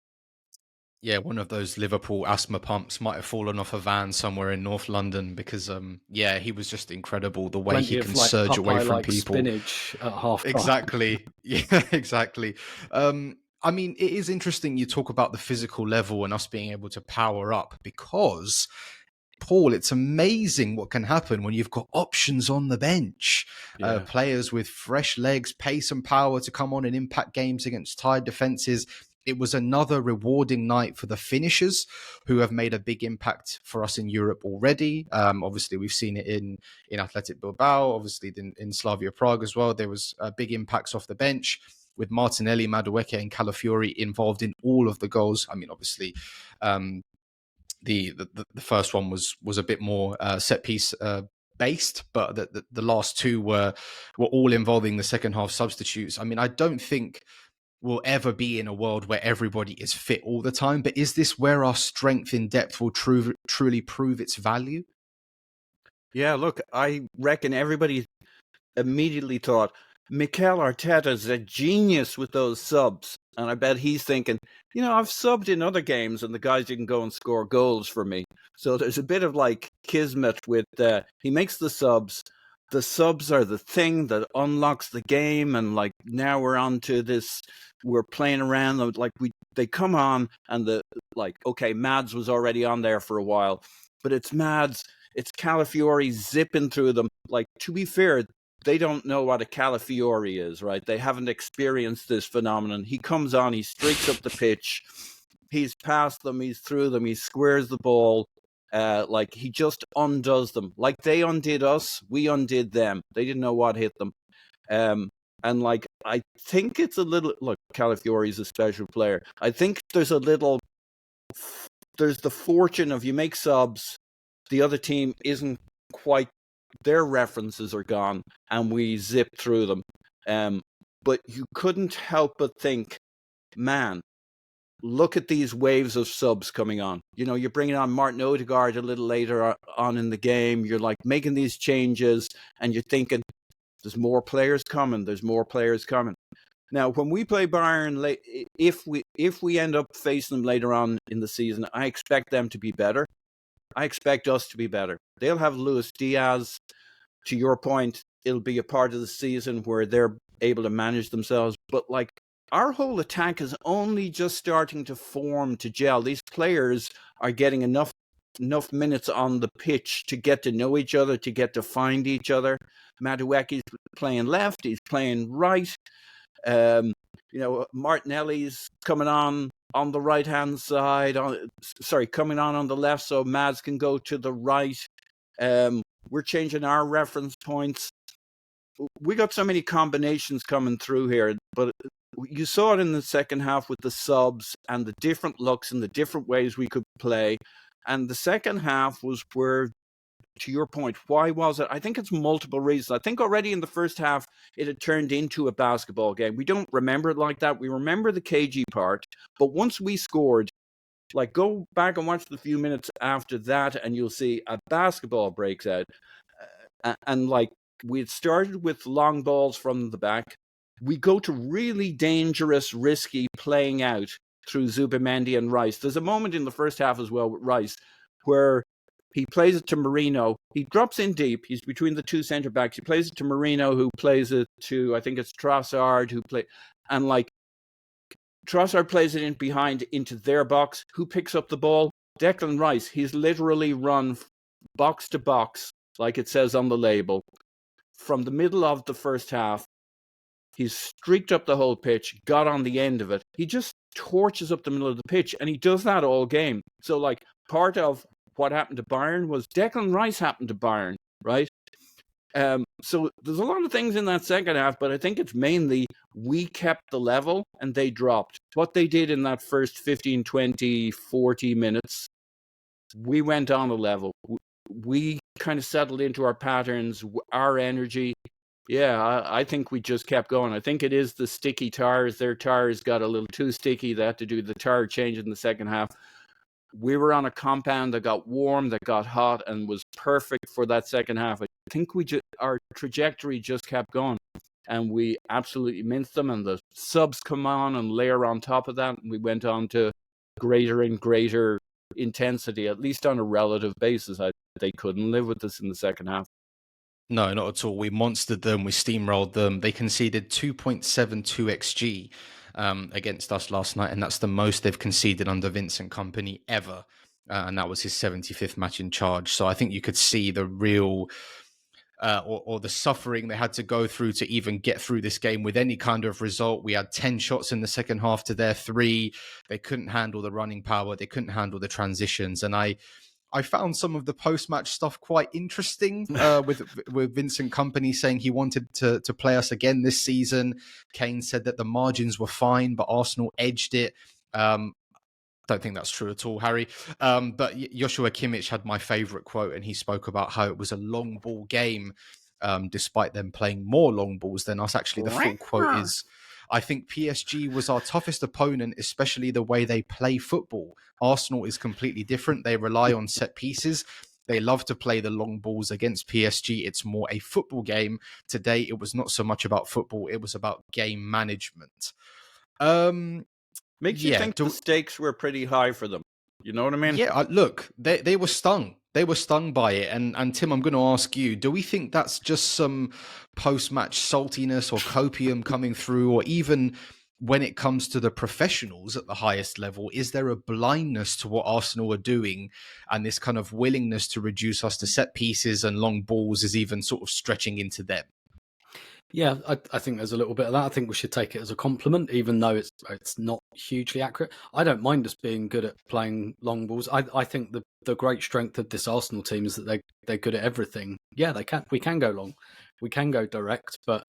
Yeah, one of those Liverpool asthma pumps might have fallen off a van somewhere in North London because, he was just incredible the way Plenty he of, can like, surge away from Popeye-like people. spinach at half time. Exactly. Yeah, exactly. I mean, it is interesting you talk about the physical level and us being able to power up because, Paul, it's amazing what can happen when you've got options on the bench. Yeah. Players with fresh legs, pace and power to come on and impact games against tired defenses. It was another rewarding night for the finishers who have made a big impact for us in Europe already. Obviously, we've seen it in Athletic Bilbao, obviously in Slavia Prague as well. There was big impacts off the bench with Martinelli, Madueke and Calafiori involved in all of the goals. I mean, obviously, the first one was a bit more set piece based, but the last two were all involving the second half substitutes. I mean, I don't think we'll ever be in a world where everybody is fit all the time, but is this where our strength in depth will truly prove its value? Yeah, look, I reckon everybody immediately thought Mikel Arteta's a genius with those subs. And I bet he's thinking, I've subbed in other games and the guys didn't go and score goals for me. So there's a bit of like kismet with he makes the subs. The subs are the thing that unlocks the game. And like now we're on to this, we're playing around. Like they come on and okay, Mads was already on there for a while, but it's Mads, it's Calafiori zipping through them. Like, to be fair, they don't know what a Calafiori is, right? They haven't experienced this phenomenon. He comes on, he streaks up the pitch, he's past them, he's through them, he squares the ball. He just undoes them. Like they undid us, we undid them. They didn't know what hit them. And like, I think it's a little, look, Calafiori is a special player. I think there's the fortune of you make subs, the other team isn't quite, their references are gone and we zip through them. But you couldn't help but think, man, look at these waves of subs coming on. You're bringing on Martin Odegaard a little later on in the game. You're like making these changes and you're thinking, there's more players coming. There's more players coming. Now, when we play Bayern, if we end up facing them later on in the season, I expect them to be better. I expect us to be better. They'll have Luis Diaz. To your point, it'll be a part of the season where they're able to manage themselves. But like our whole attack is only just starting to form, to gel. These players are getting enough minutes on the pitch to get to know each other, to get to find each other. Madueke's playing left, he's playing right. Martinelli's coming on the right-hand side, coming on the left so Mads can go to the right. We're changing our reference points. We got so many combinations coming through here, but you saw it in the second half with the subs and the different looks and the different ways we could play. And the second half was where, to your point, why was it? I think it's multiple reasons. I think already in the first half, it had turned into a basketball game. We don't remember it like that. We remember the cagey part. But once we scored, like, go back and watch the few minutes after that, and you'll see a basketball breaks out. And like, we had started with long balls from the back. We go to really dangerous, risky playing out through Zubimendi and Rice. There's a moment in the first half as well with Rice where he plays it to Marino. He drops in deep. He's between the two centre backs. He plays it to Marino, who plays it to, I think it's Trossard, and like Trossard plays it in behind into their box. Who picks up the ball? Declan Rice. He's literally run box to box, like it says on the label, from the middle of the first half. He's streaked up the whole pitch, got on the end of it. He just torches up the middle of the pitch, and he does that all game. So, like, part of what happened to Bayern was Declan Rice happened to Bayern, right? So there's a lot of things in that second half, but I think it's mainly we kept the level and they dropped. What they did in that first 15, 20, 40 minutes, we went on a level. We kind of settled into our patterns, our energy. Yeah, I think we just kept going. I think it is the sticky tires. Their tires got a little too sticky. They had to do the tire change in the second half. We were on a compound that got warm, that got hot, and was perfect for that second half. I think our trajectory just kept going, and we absolutely minced them. And the subs come on and layer on top of that, and we went on to greater and greater intensity, at least on a relative basis. They couldn't live with us in the second half. No, not at all. We monstered them. We steamrolled them. They conceded 2.72 XG against us last night, and that's the most they've conceded under Vincent Kompany ever. And that was his 75th match in charge. So I think you could see the real or the suffering they had to go through to even get through this game with any kind of result. We had 10 shots in the second half to their 3. They couldn't handle the running power. They couldn't handle the transitions. And I found some of the post-match stuff quite interesting with Vincent Kompany saying he wanted to play us again this season. Kane said that the margins were fine, but Arsenal edged it. Don't think that's true at all, Harry. But Joshua Kimmich had my favourite quote, and he spoke about how it was a long ball game, despite them playing more long balls than us. Actually, the full quote is, I think PSG was our toughest opponent, especially the way they play football. Arsenal is completely different. They rely on set pieces. They love to play the long balls against PSG. It's more a football game. Today, it was not so much about football. It was about game management. Makes you think the stakes were pretty high for them. You know what I mean? Yeah, look, they were stung. They were stung by it. And Tim, I'm going to ask you, do we think that's just some post-match saltiness or copium coming through? Or even when it comes to the professionals at the highest level, is there a blindness to what Arsenal are doing? And this kind of willingness to reduce us to set pieces and long balls is even sort of stretching into them? Yeah, I think there's a little bit of that. I think we should take it as a compliment, even though it's not hugely accurate. I don't mind us being good at playing long balls. I think the great strength of this Arsenal team is that they're good at everything. Yeah, we can go long, we can go direct, but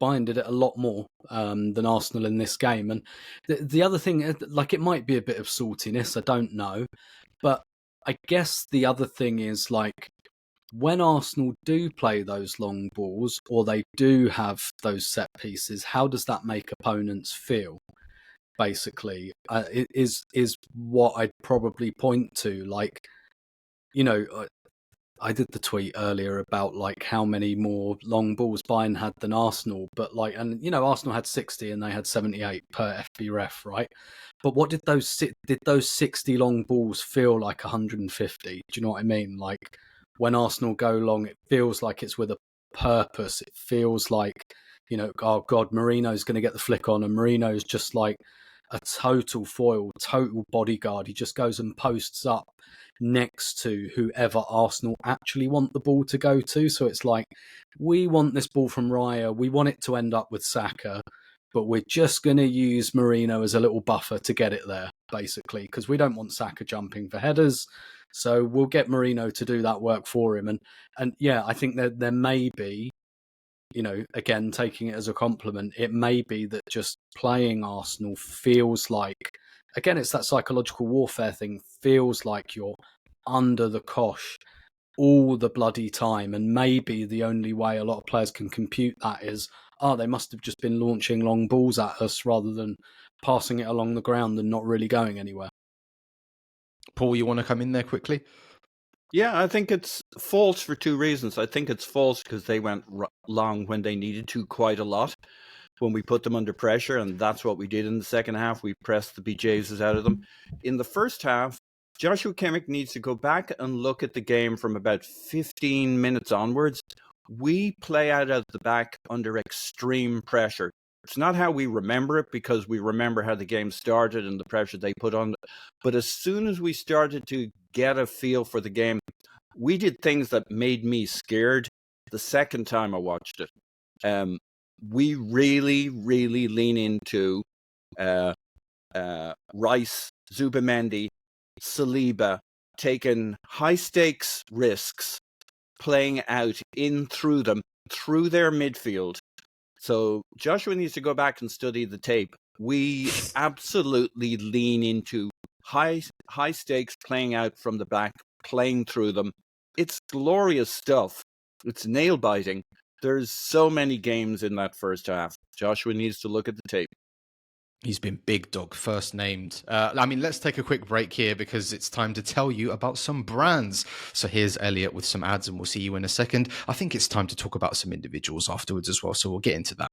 Bayern did it a lot more than Arsenal in this game. And the other thing, like, it might be a bit of saltiness, I don't know, but I guess the other thing is, like, when Arsenal do play those long balls or they do have those set pieces, how does that make opponents feel? Basically, is what I'd probably point to. Like, you know, I did the tweet earlier about, like, how many more long balls Bayern had than Arsenal, but, like, and you know, Arsenal had 60 and they had 78 per FB ref, right? But what did those 60 long balls feel like 150? Do you know what I mean? Like, when Arsenal go long, it feels like it's with a purpose. It feels like, you know, oh God, Marino's going to get the flick on, and Marino's just like a total foil, total bodyguard. He just goes and posts up next to whoever Arsenal actually want the ball to go to. So it's like, we want this ball from Raya. We want it to end up with Saka, but we're just going to use Marino as a little buffer to get it there, basically, because we don't want Saka jumping for headers. So we'll get Marino to do that work for him. And yeah, I think that there may be, you know, again, taking it as a compliment, it may be that just playing Arsenal feels like, again, it's that psychological warfare thing, feels like you're under the cosh all the bloody time. And maybe the only way a lot of players can compute that is, they must have just been launching long balls at us rather than passing it along the ground and not really going anywhere. Paul, you want to come in there quickly? Yeah, I think it's false for two reasons. I think it's false because they went long when they needed to quite a lot, when we put them under pressure, and that's what we did in the second half. We pressed the BJs out of them. In the first half, Joshua Kimmich needs to go back and look at the game from about 15 minutes onwards. We play out of the back under extreme pressure. It's not how we remember it, because we remember how the game started and the pressure they put on. But as soon as we started to get a feel for the game, we did things that made me scared the second time I watched it. We really, really lean into Rice, Zubimendi, Saliba, taking high-stakes risks, playing out in through them, through their midfield. So Joshua needs to go back and study the tape. We absolutely lean into high stakes, playing out from the back, playing through them. It's glorious stuff. It's nail biting. There's so many games in that first half. Joshua needs to look at the tape. He's been big dog, first named. Let's take a quick break here because it's time to tell you about some brands. So here's Elliot with some ads and we'll see you in a second. I think it's time to talk about some individuals afterwards as well. So we'll get into that.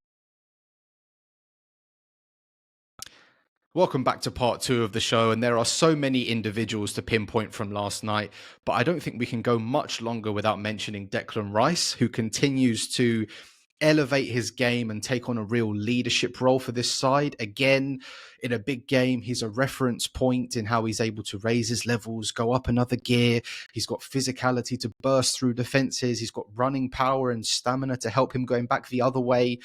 Welcome back to part 2 of the show, and there are so many individuals to pinpoint from last night, but I don't think we can go much longer without mentioning Declan Rice, who continues to elevate his game and take on a real leadership role for this side. Again, in a big game, he's a reference point in how he's able to raise his levels, go up another gear. He's got physicality to burst through defenses. He's got running power and stamina to help him going back the other way.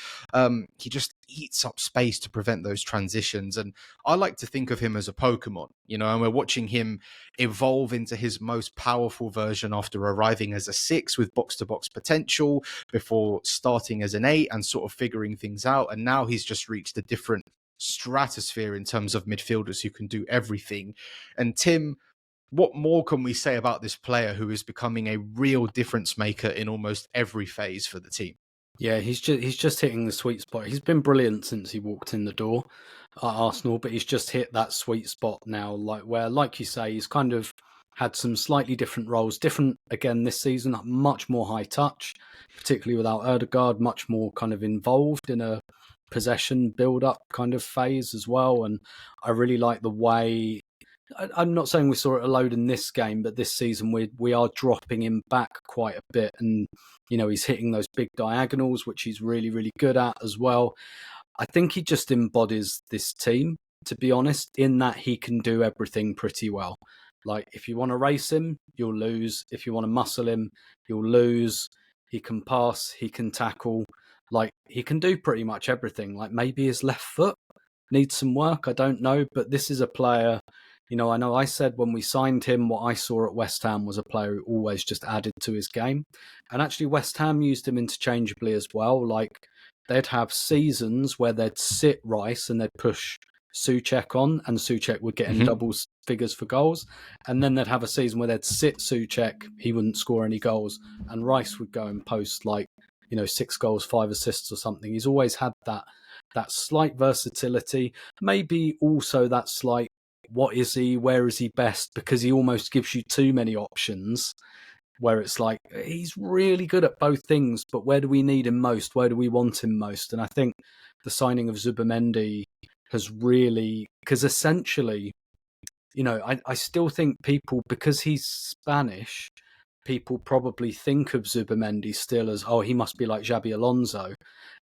He just eats up space to prevent those transitions. And I like to think of him as a Pokemon, and we're watching him evolve into his most powerful version after arriving as a 6 with box-to-box potential before starting as an 8 and sort of figuring things out. And now he's just reached a different stratosphere in terms of midfielders who can do everything. And Tim, what more can we say about this player who is becoming a real difference maker in almost every phase for the team? Yeah, he's just hitting the sweet spot. He's been brilliant since he walked in the door at Arsenal, but he's just hit that sweet spot now, like you say, he's kind of had some slightly different roles, different again this season, much more high touch, particularly without Ødegaard, much more kind of involved in a possession build-up kind of phase as well. And I really like the way, I'm not saying we saw it a load in this game, but this season we are dropping him back quite a bit. And, he's hitting those big diagonals, which he's really, really good at as well. I think he just embodies this team, to be honest, in that he can do everything pretty well. Like, if you want to race him, you'll lose. If you want to muscle him, you'll lose. He can pass, he can tackle. Like, he can do pretty much everything. Like, maybe his left foot needs some work, I don't know. But this is a player, I know I said when we signed him, what I saw at West Ham was a player who always just added to his game. And actually, West Ham used him interchangeably as well. Like, they'd have seasons where they'd sit Rice and they'd push Souček on, and Souček would get in double figures for goals. And then they'd have a season where they'd sit Souček, he wouldn't score any goals, and Rice would go and post 6 goals, 5 assists or something. He's always had that slight versatility, maybe also that slight, what is he, where is he best, because he almost gives you too many options where it's like, he's really good at both things, but where do we need him most? Where do we want him most? And I think the signing of Zubimendi has really, because essentially, I still think people, because he's Spanish, people probably think of Zubimendi still as, he must be like Xabi Alonso.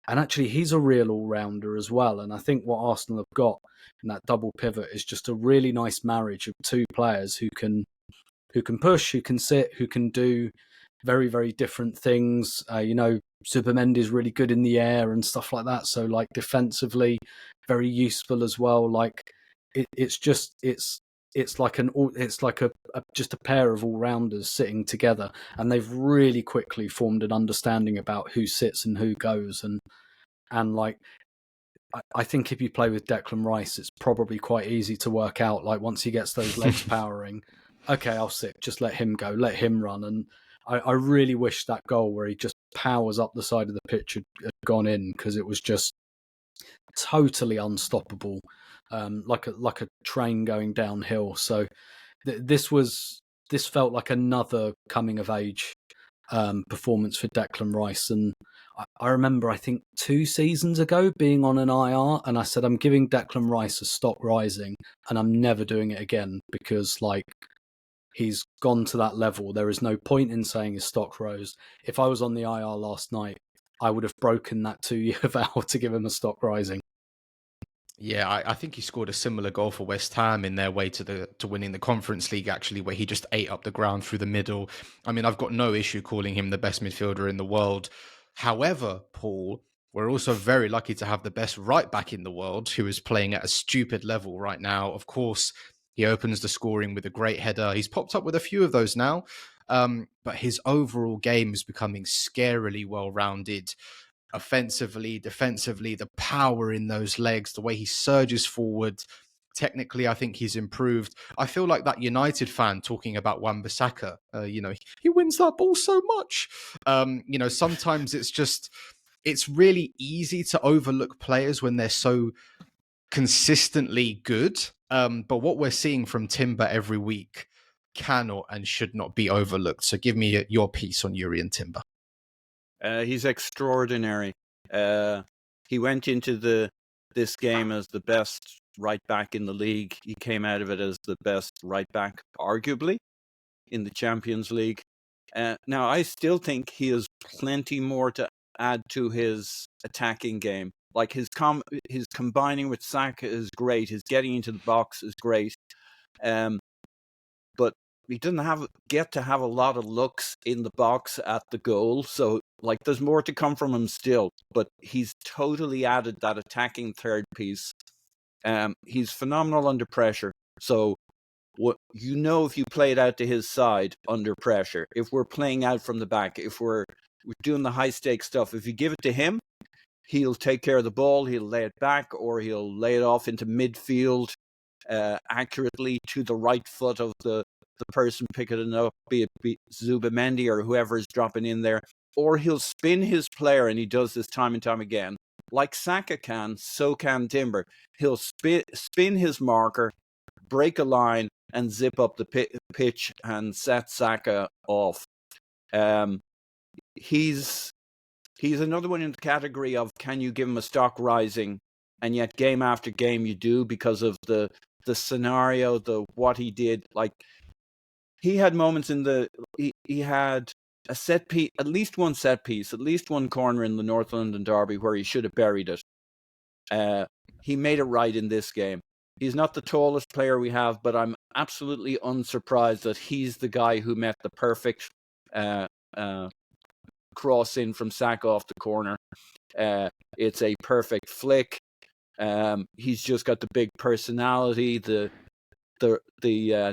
And actually, he's a real all-rounder as well. And I think what Arsenal have got in that double pivot is just a really nice marriage of two players who can push, who can sit, who can do very, very different things. Zubimendi is really good in the air and stuff like that. So, like, defensively, very useful as well. Like, it's like just a pair of all-rounders sitting together, and they've really quickly formed an understanding about who sits and who goes. And like, I think if you play with Declan Rice, it's probably quite easy to work out. Like, once he gets those legs powering, okay, I'll sit. Just let him go. Let him run. And I really wish that goal where he just powers up the side of the pitch had gone in, because it was just totally unstoppable. Like a train going downhill. So this felt like another coming of age performance for Declan Rice. And I remember, I think 2 seasons ago, being on an IR, and I said, I'm giving Declan Rice a stock rising, and I'm never doing it again, because like, he's gone to that level. There is no point in saying his stock rose. If I was on the IR last night, I would have broken that 2-year vow to give him a stock rising. Yeah, I think he scored a similar goal for West Ham in their way to winning the Conference League, actually, where he just ate up the ground through the middle. I mean, I've got no issue calling him the best midfielder in the world. However, Paul, we're also very lucky to have the best right back in the world, who is playing at a stupid level right now. Of course, he opens the scoring with a great header. He's popped up with a few of those now, but his overall game is becoming scarily well-rounded. Offensively, defensively, the power in those legs, the way he surges forward, Technically, I think he's improved. I feel like that United fan talking about Wan-Bissaka. He wins that ball so much. Sometimes it's really easy to overlook players when they're so consistently good. But what we're seeing from Timber every week cannot and should not be overlooked. So give me your piece on Yuri and Timber. He's extraordinary. He went into this game as the best right back in the league. He came out of it as the best right back, arguably, in the Champions League. Now, I still think he has plenty more to add to his attacking game. Like his combining with Saka is great. His getting into the box is great. But he doesn't get to have a lot of looks in the box at the goal. So, like, there's more to come from him still. But he's totally added that attacking third piece. He's phenomenal under pressure. So, if you play it out to his side under pressure, if we're playing out from the back, if we're doing the high stakes stuff, if you give it to him, he'll take care of the ball, he'll lay it back, or he'll lay it off into midfield accurately to the right foot of the person picking it up, be it Zubamendi or whoever is dropping in there, or he'll spin his player, and he does this time and time again. Like Saka can, so can Timber. He'll spin his marker, break a line, and zip up the pitch and set Saka off. He's another one in the category of, can you give him a stock rising, and yet game after game you do, because of the scenario, what he did. Like, he had moments he had a set piece, at least one set piece, at least one corner in the North London derby where he should have buried it. He made it right in this game. He's not the tallest player we have, but I'm absolutely unsurprised that he's the guy who met the perfect cross in from Saka off the corner. It's a perfect flick. He's just got the big personality, the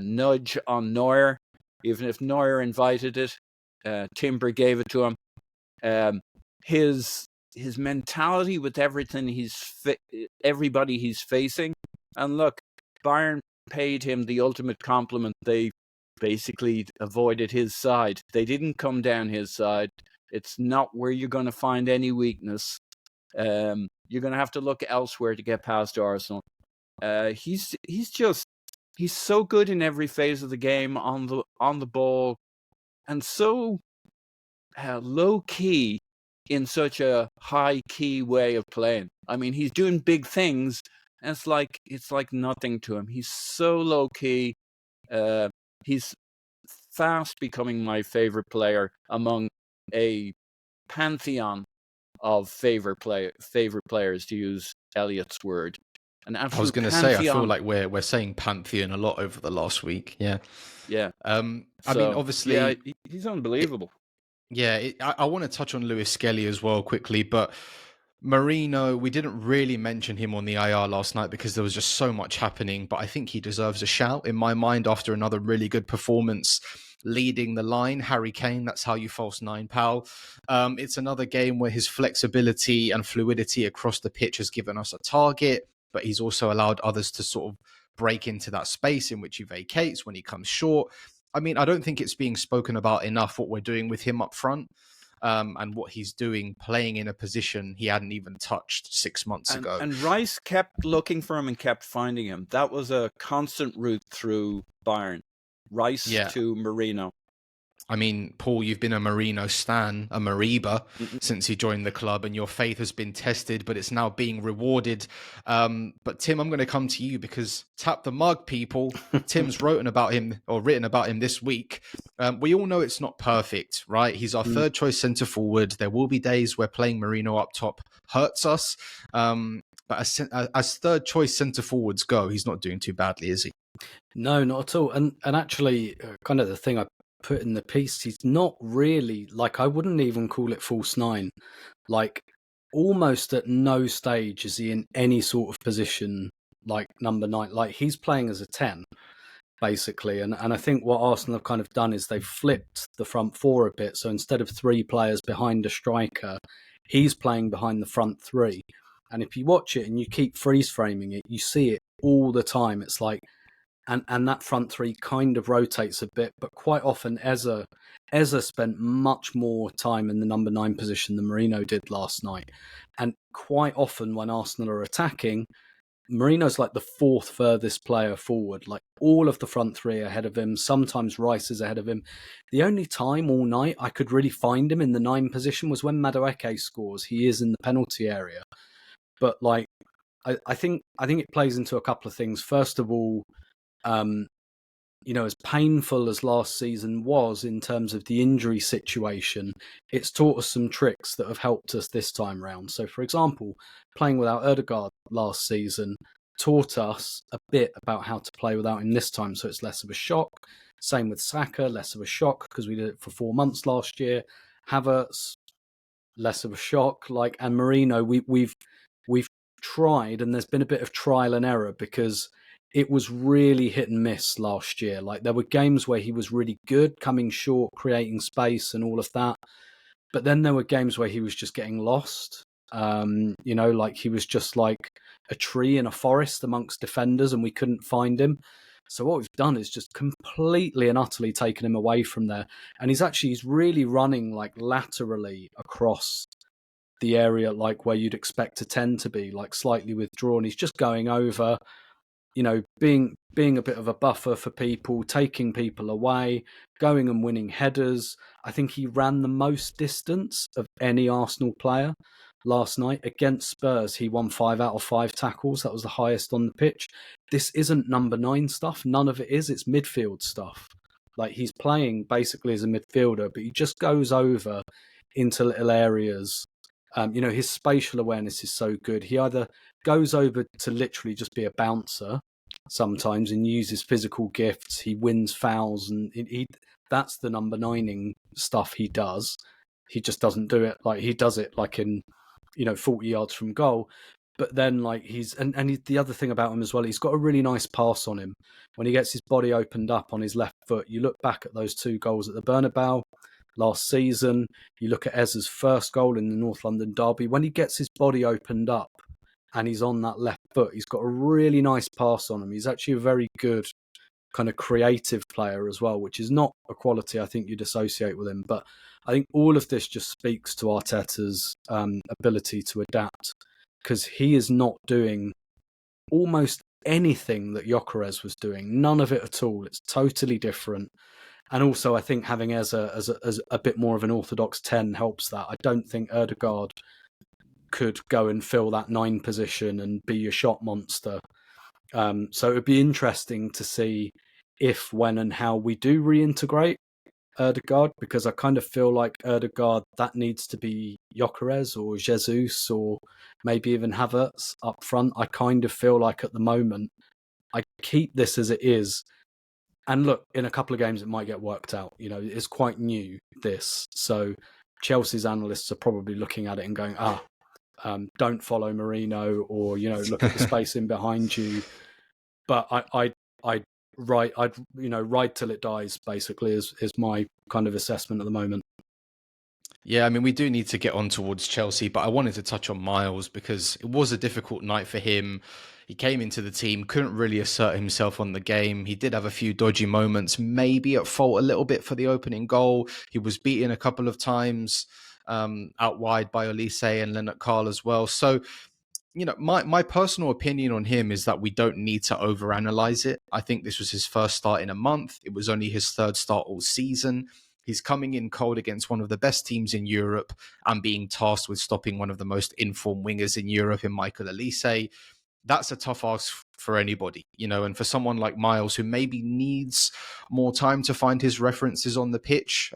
nudge on Neuer. Even if Neuer invited it, Timber gave it to him. His mentality with everybody he's facing. And look, Bayern paid him the ultimate compliment. They basically avoided his side. They didn't come down his side. It's not where you're going to find any weakness. You're going to have to look elsewhere to get past Arsenal. He's so good in every phase of the game, on the ball, and so low key in such a high key way of playing. I mean, he's doing big things, and it's like nothing to him. He's so low key. He's fast becoming my favorite player among a pantheon of favorite players, to use Elliot's word. I was going to say, I feel like we're saying pantheon a lot over the last week. Yeah. I mean, obviously, he's unbelievable. I want to touch on Lewis-Skelly as well quickly, but Marino, we didn't really mention him on the IR last night because there was just so much happening, but I think he deserves a shout in my mind after another really good performance leading the line. Harry Kane, that's how you false nine, pal. It's another game where his flexibility and fluidity across the pitch has given us a target, but he's also allowed others to sort of break into that space in which he vacates when he comes short. I mean, I don't think it's being spoken about enough what we're doing with him up front. And what he's doing, playing in a position he hadn't even touched 6 months ago. And Rice kept looking for him and kept finding him. That was a constant route through Bayern. Rice to Marino. I mean, Paul, you've been a Marino stan, a Mariba, since he joined the club, and your faith has been tested, but it's now being rewarded. But Tim, I'm going to come to you because tap the mug, people. Tim's written about him this week. We all know it's not perfect, right? He's our third choice centre forward. There will be days where playing Marino up top hurts us. But as third choice centre forwards go, he's not doing too badly, is he? No, not at all. And actually, kind of the thing I put in the piece, he's not really, like, I wouldn't even call it false nine. Like, almost at no stage is he in any sort of position like number 9. Like, he's playing as a 10, basically. And I think what Arsenal have kind of done is they've flipped the front four a bit. So instead of 3 players behind a striker, he's playing behind the front 3. And if you watch it and you keep freeze framing it, you see it all the time. It's like, and that front three kind of rotates a bit, but quite often Eza spent much more time in the number 9 position than Marino did last night. And quite often when Arsenal are attacking, Marino's like the 4th furthest player forward, like all of the front three ahead of him. Sometimes Rice is ahead of him. The only time all night I could really find him in the 9 position was when Madueke scores. He is in the penalty area. But like, I think it plays into a couple of things. First of all, as painful as last season was in terms of the injury situation, it's taught us some tricks that have helped us this time round. So, for example, playing without Ødegaard last season taught us a bit about how to play without him this time, so it's less of a shock. Same with Saka, less of a shock because we did it for 4 months last year. Havertz, less of a shock. And Marino, we've tried, and there's been a bit of trial and error because it was really hit and miss last year. Like, there were games where he was really good, coming short, creating space and all of that. But then there were games where he was just getting lost. He was just like a tree in a forest amongst defenders and we couldn't find him. So what we've done is just completely and utterly taken him away from there. And he's really running like laterally across the area, like where you'd expect a 10 to be, like slightly withdrawn. He's just going over, being a bit of a buffer for people, taking people away, going and winning headers. I think he ran the most distance of any Arsenal player last night. Against Spurs, he won 5 out of 5 tackles. That was the highest on the pitch. This isn't number 9 stuff. None of it is. It's midfield stuff. Like, he's playing basically as a midfielder, but he just goes over into little areas. His spatial awareness is so good. He either goes over to literally just be a bouncer sometimes and uses physical gifts. He wins fouls, and that's the number 9ing stuff he does. He just doesn't do it like he does it like in 40 yards from goal. But then the other thing about him as well, he's got a really nice pass on him when he gets his body opened up on his left foot. You look back at those 2 goals at the Bernabeu last season, you look at Eza's first goal in the North London derby, when he gets his body opened up and he's on that left foot, he's got a really nice pass on him. He's actually a very good kind of creative player as well, which is not a quality I think you'd associate with him. But I think all of this just speaks to Arteta's ability to adapt, because he is not doing almost anything that Gyökeres was doing. None of it at all. It's totally different. And also, I think having Eza as a bit more of an orthodox 10 helps that. I don't think Ødegaard could go and fill that 9 position and be a shot monster. So it would be interesting to see if, when and how we do reintegrate Ødegaard, because I kind of feel like Ødegaard, that needs to be Gyökeres or Jesus or maybe even Havertz up front. I kind of feel like at the moment, I keep this as it is. And look, in a couple of games, it might get worked out. It's quite new, this. So Chelsea's analysts are probably looking at it and going, don't follow Marino, or, look at the space in behind you. But I'd ride till it dies, basically, is my kind of assessment at the moment. Yeah, I mean, we do need to get on towards Chelsea, but I wanted to touch on Miles because it was a difficult night for him. He came into the team, couldn't really assert himself on the game. He did have a few dodgy moments, maybe at fault a little bit for the opening goal. He was beaten a couple of times out wide by Olise and Lennart Carl as well. So, my personal opinion on him is that we don't need to overanalyze it. I think this was his first start in a month. It was only his 3rd start all season. He's coming in cold against one of the best teams in Europe and being tasked with stopping one of the most informed wingers in Europe in Michael Olise. That's a tough ask for anybody, and for someone like Miles, who maybe needs more time to find his references on the pitch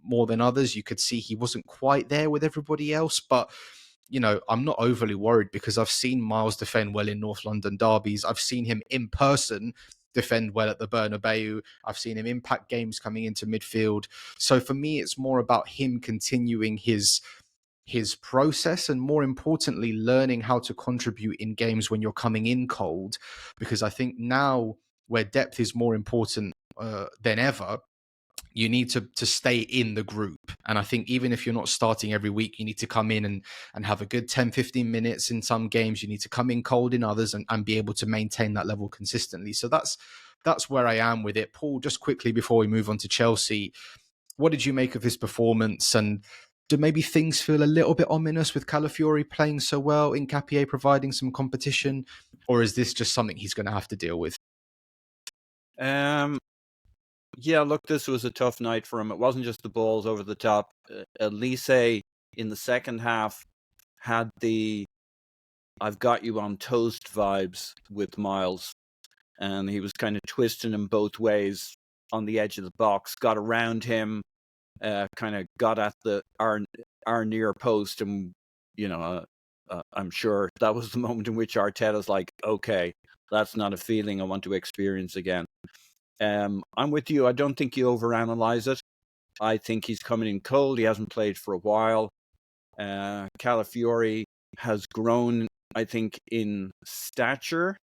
more than others. You could see he wasn't quite there with everybody else, but I'm not overly worried because I've seen Miles defend well in North London derbies. I've seen him in person defend well at the Bernabeu. I've seen him impact games coming into midfield. So for me, it's more about him continuing his process and, more importantly, learning how to contribute in games when you're coming in cold, because I think now where depth is more important than ever, You need to stay in the group. And I think even if you're not starting every week, you need to come in and have a good 10, 15 minutes in some games. You need to come in cold in others and be able to maintain that level consistently. So that's where I am with it. Paul, just quickly before we move on to Chelsea, what did you make of his performance? And do maybe things feel a little bit ominous with Calafiori playing so well, Nketiah providing some competition? Or is this just something he's going to have to deal with? Yeah, look, this was a tough night for him. It wasn't just the balls over the top. Elise in the second half had the I've got you on toast vibes with Miles. And he was kind of twisting him both ways on the edge of the box, got around him, kind of got at our near post. And, I'm sure that was the moment in which Arteta's like, okay, that's not a feeling I want to experience again. I'm with you. I don't think you overanalyze it. I think he's coming in cold. He hasn't played for a while. Calafiori has grown, I think, in stature,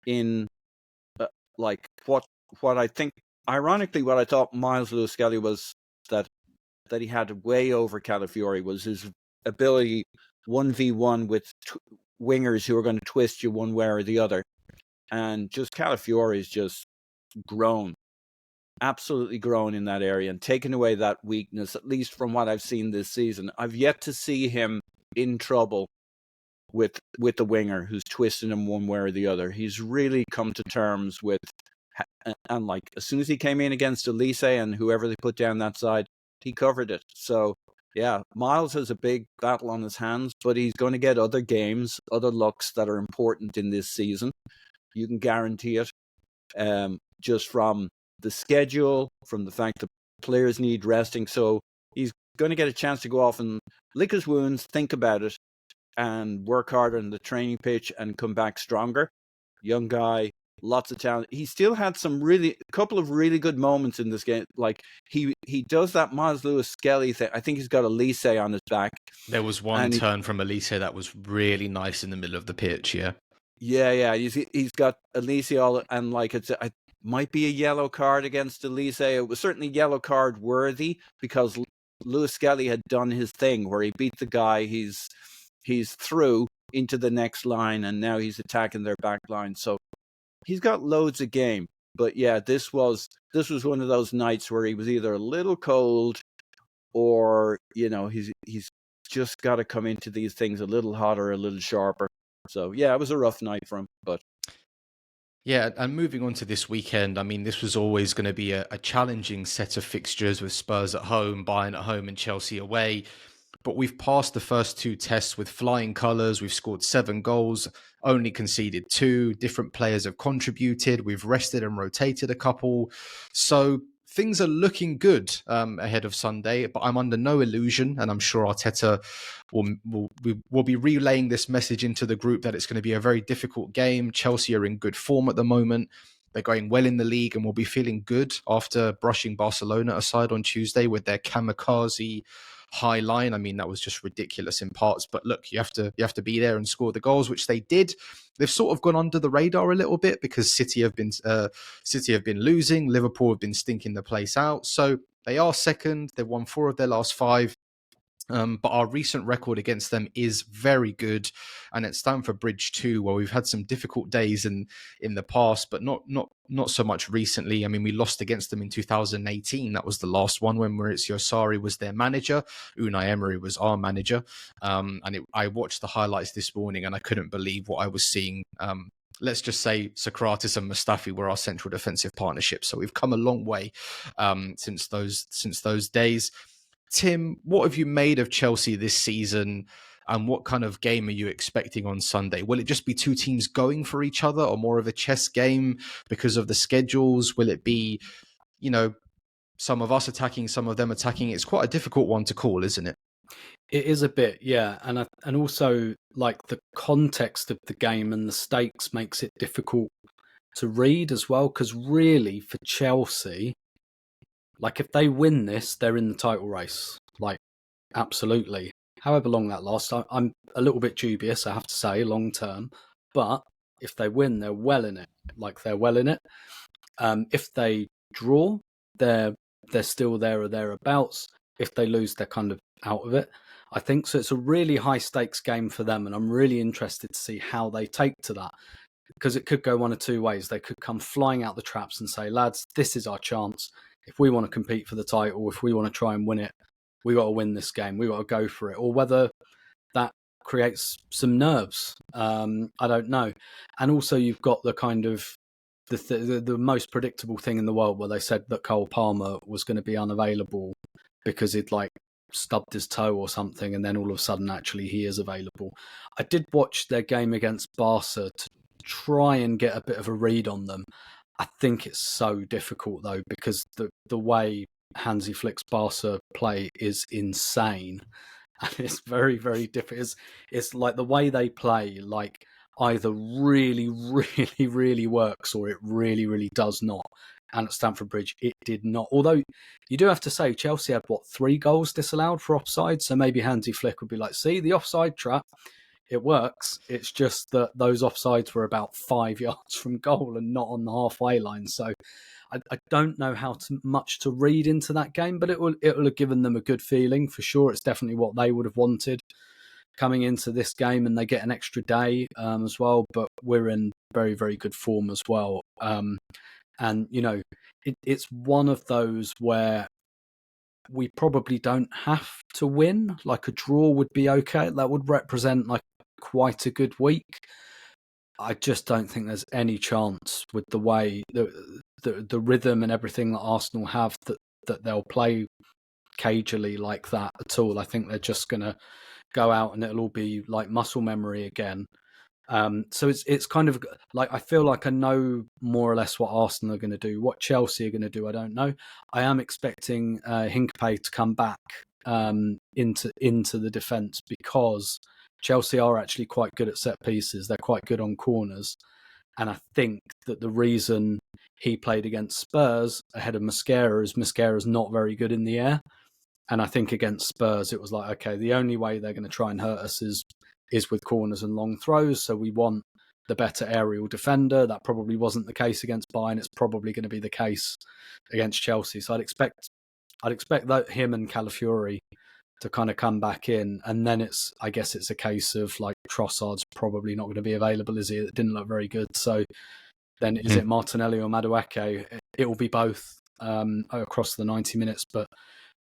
in like what I think. Ironically, what I thought Miles Lewis-Skelly was that he had way over Calafiori was his ability 1v1 with wingers who are going to twist you one way or the other, and just Calafiori is just grown, absolutely grown in that area and taken away that weakness, at least from what I've seen this season. I've yet to see him in trouble with the winger who's twisting him one way or the other. He's really come to terms with, and like as soon as he came in against Elise and whoever they put down that side, he covered it. So yeah, Miles has a big battle on his hands, but he's going to get other games, other looks that are important in this season. You can guarantee it. Just from the schedule, from the fact that players need resting. So he's going to get a chance to go off and lick his wounds, think about it, and work harder on the training pitch and come back stronger. Young guy, lots of talent. He still had a couple of really good moments in this game. Like he does that Miles Lewis-Skelly thing. I think he's got Elise on his back. There was one turn from Elise that was really nice in the middle of the pitch. Yeah. Yeah. He's got Elise all, and like it might be a yellow card against Elise. It was certainly yellow card worthy because Lewis-Skelly had done his thing where he beat the guy. He's through into the next line, and now he's attacking their back line. So he's got loads of game. But yeah, this was one of those nights where he was either a little cold or, he's just got to come into these things a little hotter, a little sharper. So yeah, it was a rough night for him. But yeah, and moving on to this weekend, I mean, this was always going to be a challenging set of fixtures with Spurs at home, Bayern at home, and Chelsea away. But we've passed the first two tests with flying colours. We've scored 7 goals, only conceded 2. Different players have contributed. We've rested and rotated a couple. So things are looking good ahead of Sunday. But I'm under no illusion, and I'm sure Arteta will be relaying this message into the group that it's going to be a very difficult game. Chelsea are in good form at the moment. They're going well in the league and will be feeling good after brushing Barcelona aside on Tuesday with their kamikaze high line. I mean, that was just ridiculous in parts. But look, you have to be there and score the goals, which they did. They've sort of gone under the radar a little bit because City have been losing. Liverpool have been stinking the place out. So they are second. They've won 4 of their last 5. But our recent record against them is very good, and it's Stamford Bridge too, where we've had some difficult days in the past, but not so much recently. I mean, we lost against them in 2018. That was the last one when Maurizio Sarri was their manager. Unai Emery was our manager, I watched the highlights this morning, and I couldn't believe what I was seeing. Let's just say Socrates and Mustafi were our central defensive partnership. So we've come a long way since those days. Tim, what have you made of Chelsea this season, and what kind of game are you expecting on Sunday? Will it just be 2 teams going for each other, or more of a chess game because of the schedules? Will it be, some of us attacking, some of them attacking? It's quite a difficult one to call, isn't it? It is a bit, yeah. And also, like, the context of the game and the stakes makes it difficult to read as well, because really, for Chelsea, like, if they win this, they're in the title race. Like, absolutely. However long that lasts, I'm a little bit dubious, I have to say, long term. But if they win, they're well in it. Like, they're well in it. If they draw, they're they're still there or thereabouts. If they lose, they're kind of out of it, I think. So it's a really high stakes game for them, and I'm really interested to see how they take to that, because it could go one of two ways. They could come flying out the traps and say, lads, this is our chance. If we want to compete for the title, if we want to try and win it, we got to win this game. We got to go for it. Or whether that creates some nerves, I don't know. And also, you've got the kind of the most predictable thing in the world, where they said that Cole Palmer was going to be unavailable because he'd like stubbed his toe or something, and then all of a sudden actually he is available. I did watch their game against Barca to try and get a bit of a read on them. I think it's so difficult though, because the way Hansi Flick's Barca play is insane, and it's very, very different. It's like the way they play, like either really, really, really works, or it really, really does not. And at Stamford Bridge, it did not. Although you do have to say, Chelsea had 3 goals disallowed for offside. So maybe Hansi Flick would be like, see, the offside trap, it works. It's just that those offsides were about 5 yards from goal and not on the halfway line. So I don't know how much to read into that game, but it will have given them a good feeling for sure. It's definitely what they would have wanted coming into this game, and they get an extra day as well. But we're in very, very good form as well. And, you know, it's one of those where we probably don't have to win. Like a draw would be okay. That would represent like quite a good week. I just don't think there's any chance with the way the rhythm and everything that Arsenal have that they'll play cagily like that at all. I think they're just going to go out and it'll all be like muscle memory again. So it's kind of like, I feel like I know more or less what Arsenal are going to do. What Chelsea are going to do, I don't know. I am expecting Hincapie to come back into the defence, because Chelsea are actually quite good at set pieces. They're quite good on corners. And I think that the reason he played against Spurs ahead of Mosquera is Mosquera's not very good in the air. And I think against Spurs, it was like, okay, the only way they're going to try and hurt us is with corners and long throws. So we want the better aerial defender. That probably wasn't the case against Bayern. It's probably going to be the case against Chelsea. So I'd expect that him and Calafiori to kind of come back in. And then I guess it's a case of like, Trossard's probably not going to be available, is he? It didn't look very good. So then is it Martinelli or Madueke? It will be both across the 90 minutes, but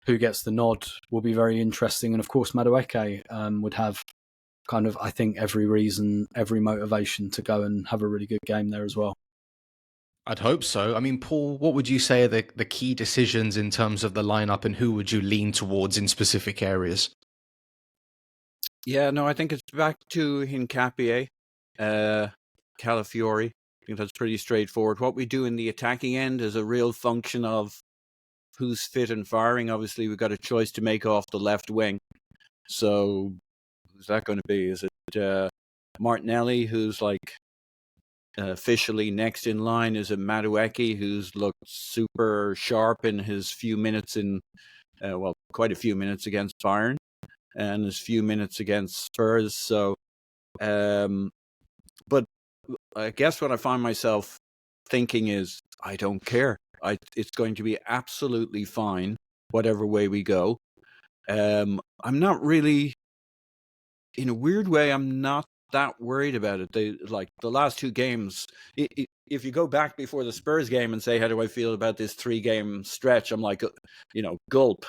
who gets the nod will be very interesting. And of course, Madueke would have kind of, I think, every reason, every motivation to go and have a really good game there as well. I'd hope so. I mean, Paul, what would you say are the key decisions in terms of the lineup, and who would you lean towards in specific areas? Yeah, no, I think it's back to Hincapie, Calafiori. I think that's pretty straightforward. What we do in the attacking end is a real function of who's fit and firing. Obviously, we've got a choice to make off the left wing. So who's that going to be? Is it Martinelli, who's like officially next in line? Is it Madueke, who's looked super sharp in his few minutes quite a few minutes against Bayern and his few minutes against Spurs? So, but I guess what I find myself thinking is, I don't care. It's going to be absolutely fine, whatever way we go. I'm not really, in a weird way, I'm not that worried about it. The last 2 games, if you go back before the Spurs game and say, how do I feel about this 3-game stretch? I'm like, gulp.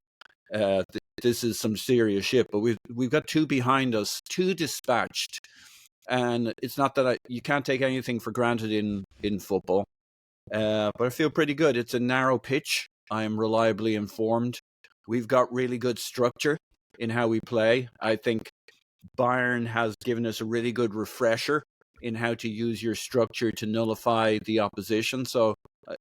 This is some serious shit. But we've got 2 behind us, 2 dispatched. And it's not that you can't take anything for granted in football. But I feel pretty good. It's a narrow pitch. I am reliably informed. We've got really good structure in how we play. I think Bayern has given us a really good refresher in how to use your structure to nullify the opposition. So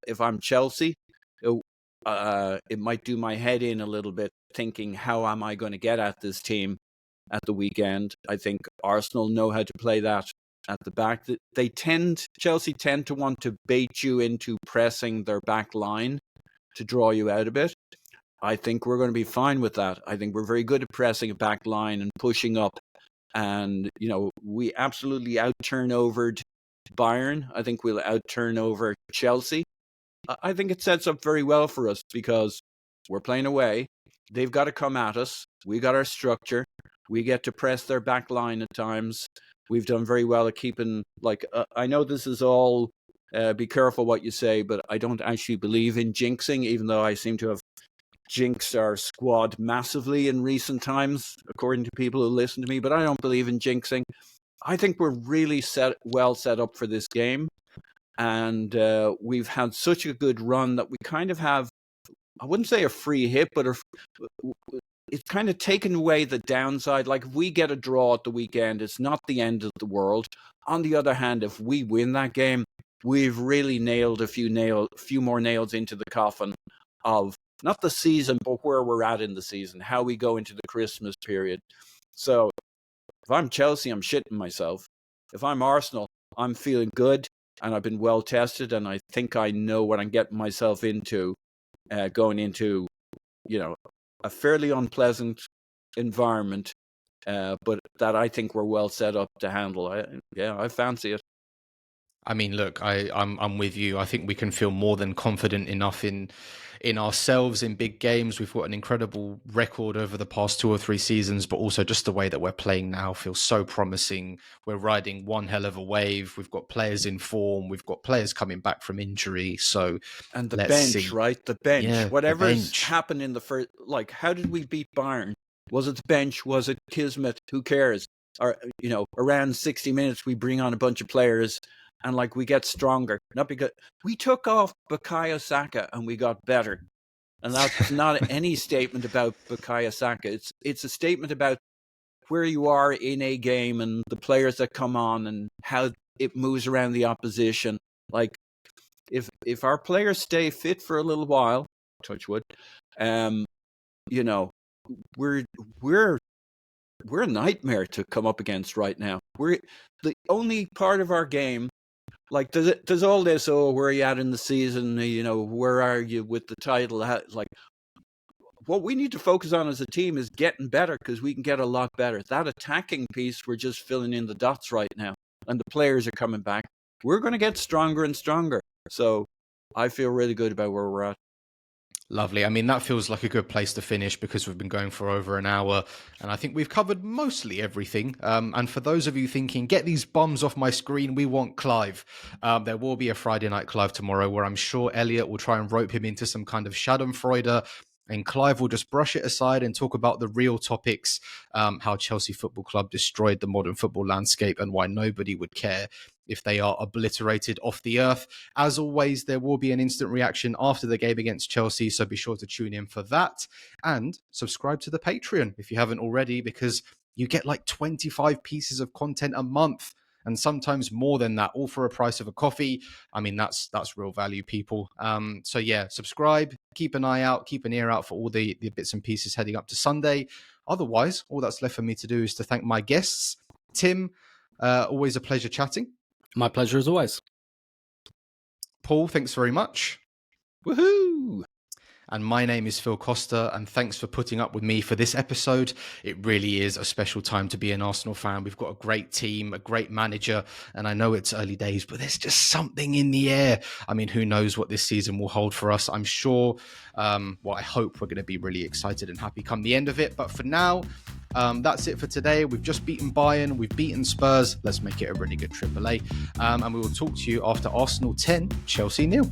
if I'm Chelsea, it might do my head in a little bit, thinking, how am I going to get at this team at the weekend? I think Arsenal know how to play that at the back. Chelsea tend to want to bait you into pressing their back line to draw you out a bit. I think we're going to be fine with that. I think we're very good at pressing a back line and pushing up. And, we absolutely out-turnovered Bayern. I think we'll out-turnover Chelsea. I think it sets up very well for us, because We're playing away. They've got to come at us. We got our structure. We get to press their back line at times. We've done very well at keeping, I know this is all, be careful what you say, but I don't actually believe in jinxing, even though I seem to have jinxed our squad massively in recent times, according to people who listen to me, but I don't believe in jinxing. I think we're really well set up for this game. And we've had such a good run that we kind of have, I wouldn't say a free hit, but it's kind of taken away the downside. Like, if we get a draw at the weekend, it's not the end of the world. On the other hand, if we win that game, we've really nailed a few more nails into the coffin of not the season, but where we're at in the season, how we go into the Christmas period. So if I'm Chelsea, I'm shitting myself. If I'm Arsenal, I'm feeling good, and I've been well tested, and I think I know what I'm getting myself into, going into, a fairly unpleasant environment, but that I think we're well set up to handle. I fancy it. I mean, look, I'm with you. I think we can feel more than confident enough in ourselves in big games. We've got an incredible record over the past 2 or 3 seasons, but also just the way that we're playing now feels so promising. We're riding one hell of a wave. We've got players in form. We've got players coming back from injury. So, and the bench, see. Right? The bench. Yeah, Whatever's happened in the first, how did we beat Bayern? Was it the bench? Was it Kismet? Who cares? Or, around 60 minutes, we bring on a bunch of players. And we get stronger, not because we took off Bukayo Saka and we got better. And that's not any statement about Bukayo Saka. It's a statement about where you are in a game and the players that come on and how it moves around the opposition. If our players stay fit for a little while, touch wood, we're a nightmare to come up against right now. We're the only part of our game. There's all this, where are you at in the season? Where are you with the title? What we need to focus on as a team is getting better, because we can get a lot better. That attacking piece, we're just filling in the dots right now, and the players are coming back. We're going to get stronger and stronger. So I feel really good about where we're at. Lovely. I mean, that feels like a good place to finish, because we've been going for over an hour and I think we've covered mostly everything. And for those of you thinking, get these bums off my screen, we want Clive. There will be a Friday Night Clive tomorrow where I'm sure Elliot will try and rope him into some kind of Schadenfreude, and Clive will just brush it aside and talk about the real topics, how Chelsea Football Club destroyed the modern football landscape and why nobody would care if they are obliterated off the earth. As always, there will be an instant reaction after the game against Chelsea, so be sure to tune in for that. And subscribe to the Patreon if you haven't already, because you get 25 pieces of content a month, and sometimes more than that, all for a price of a coffee. I mean, that's real value, people. So yeah, subscribe, keep an eye out, keep an ear out for all the bits and pieces heading up to Sunday. Otherwise, all that's left for me to do is to thank my guests. Tim, always a pleasure chatting. My pleasure as always. Paul, thanks very much. Woohoo! And my name is Phil Costa, and thanks for putting up with me for this episode. It really is a special time to be an Arsenal fan. We've got a great team, a great manager, and I know it's early days, but there's just something in the air. I mean, who knows what this season will hold for us? I'm sure, I hope we're going to be really excited and happy come the end of it. But for now, that's it for today. We've just beaten Bayern, we've beaten Spurs. Let's make it a really good AAA. And we will talk to you after Arsenal 10, Chelsea 0.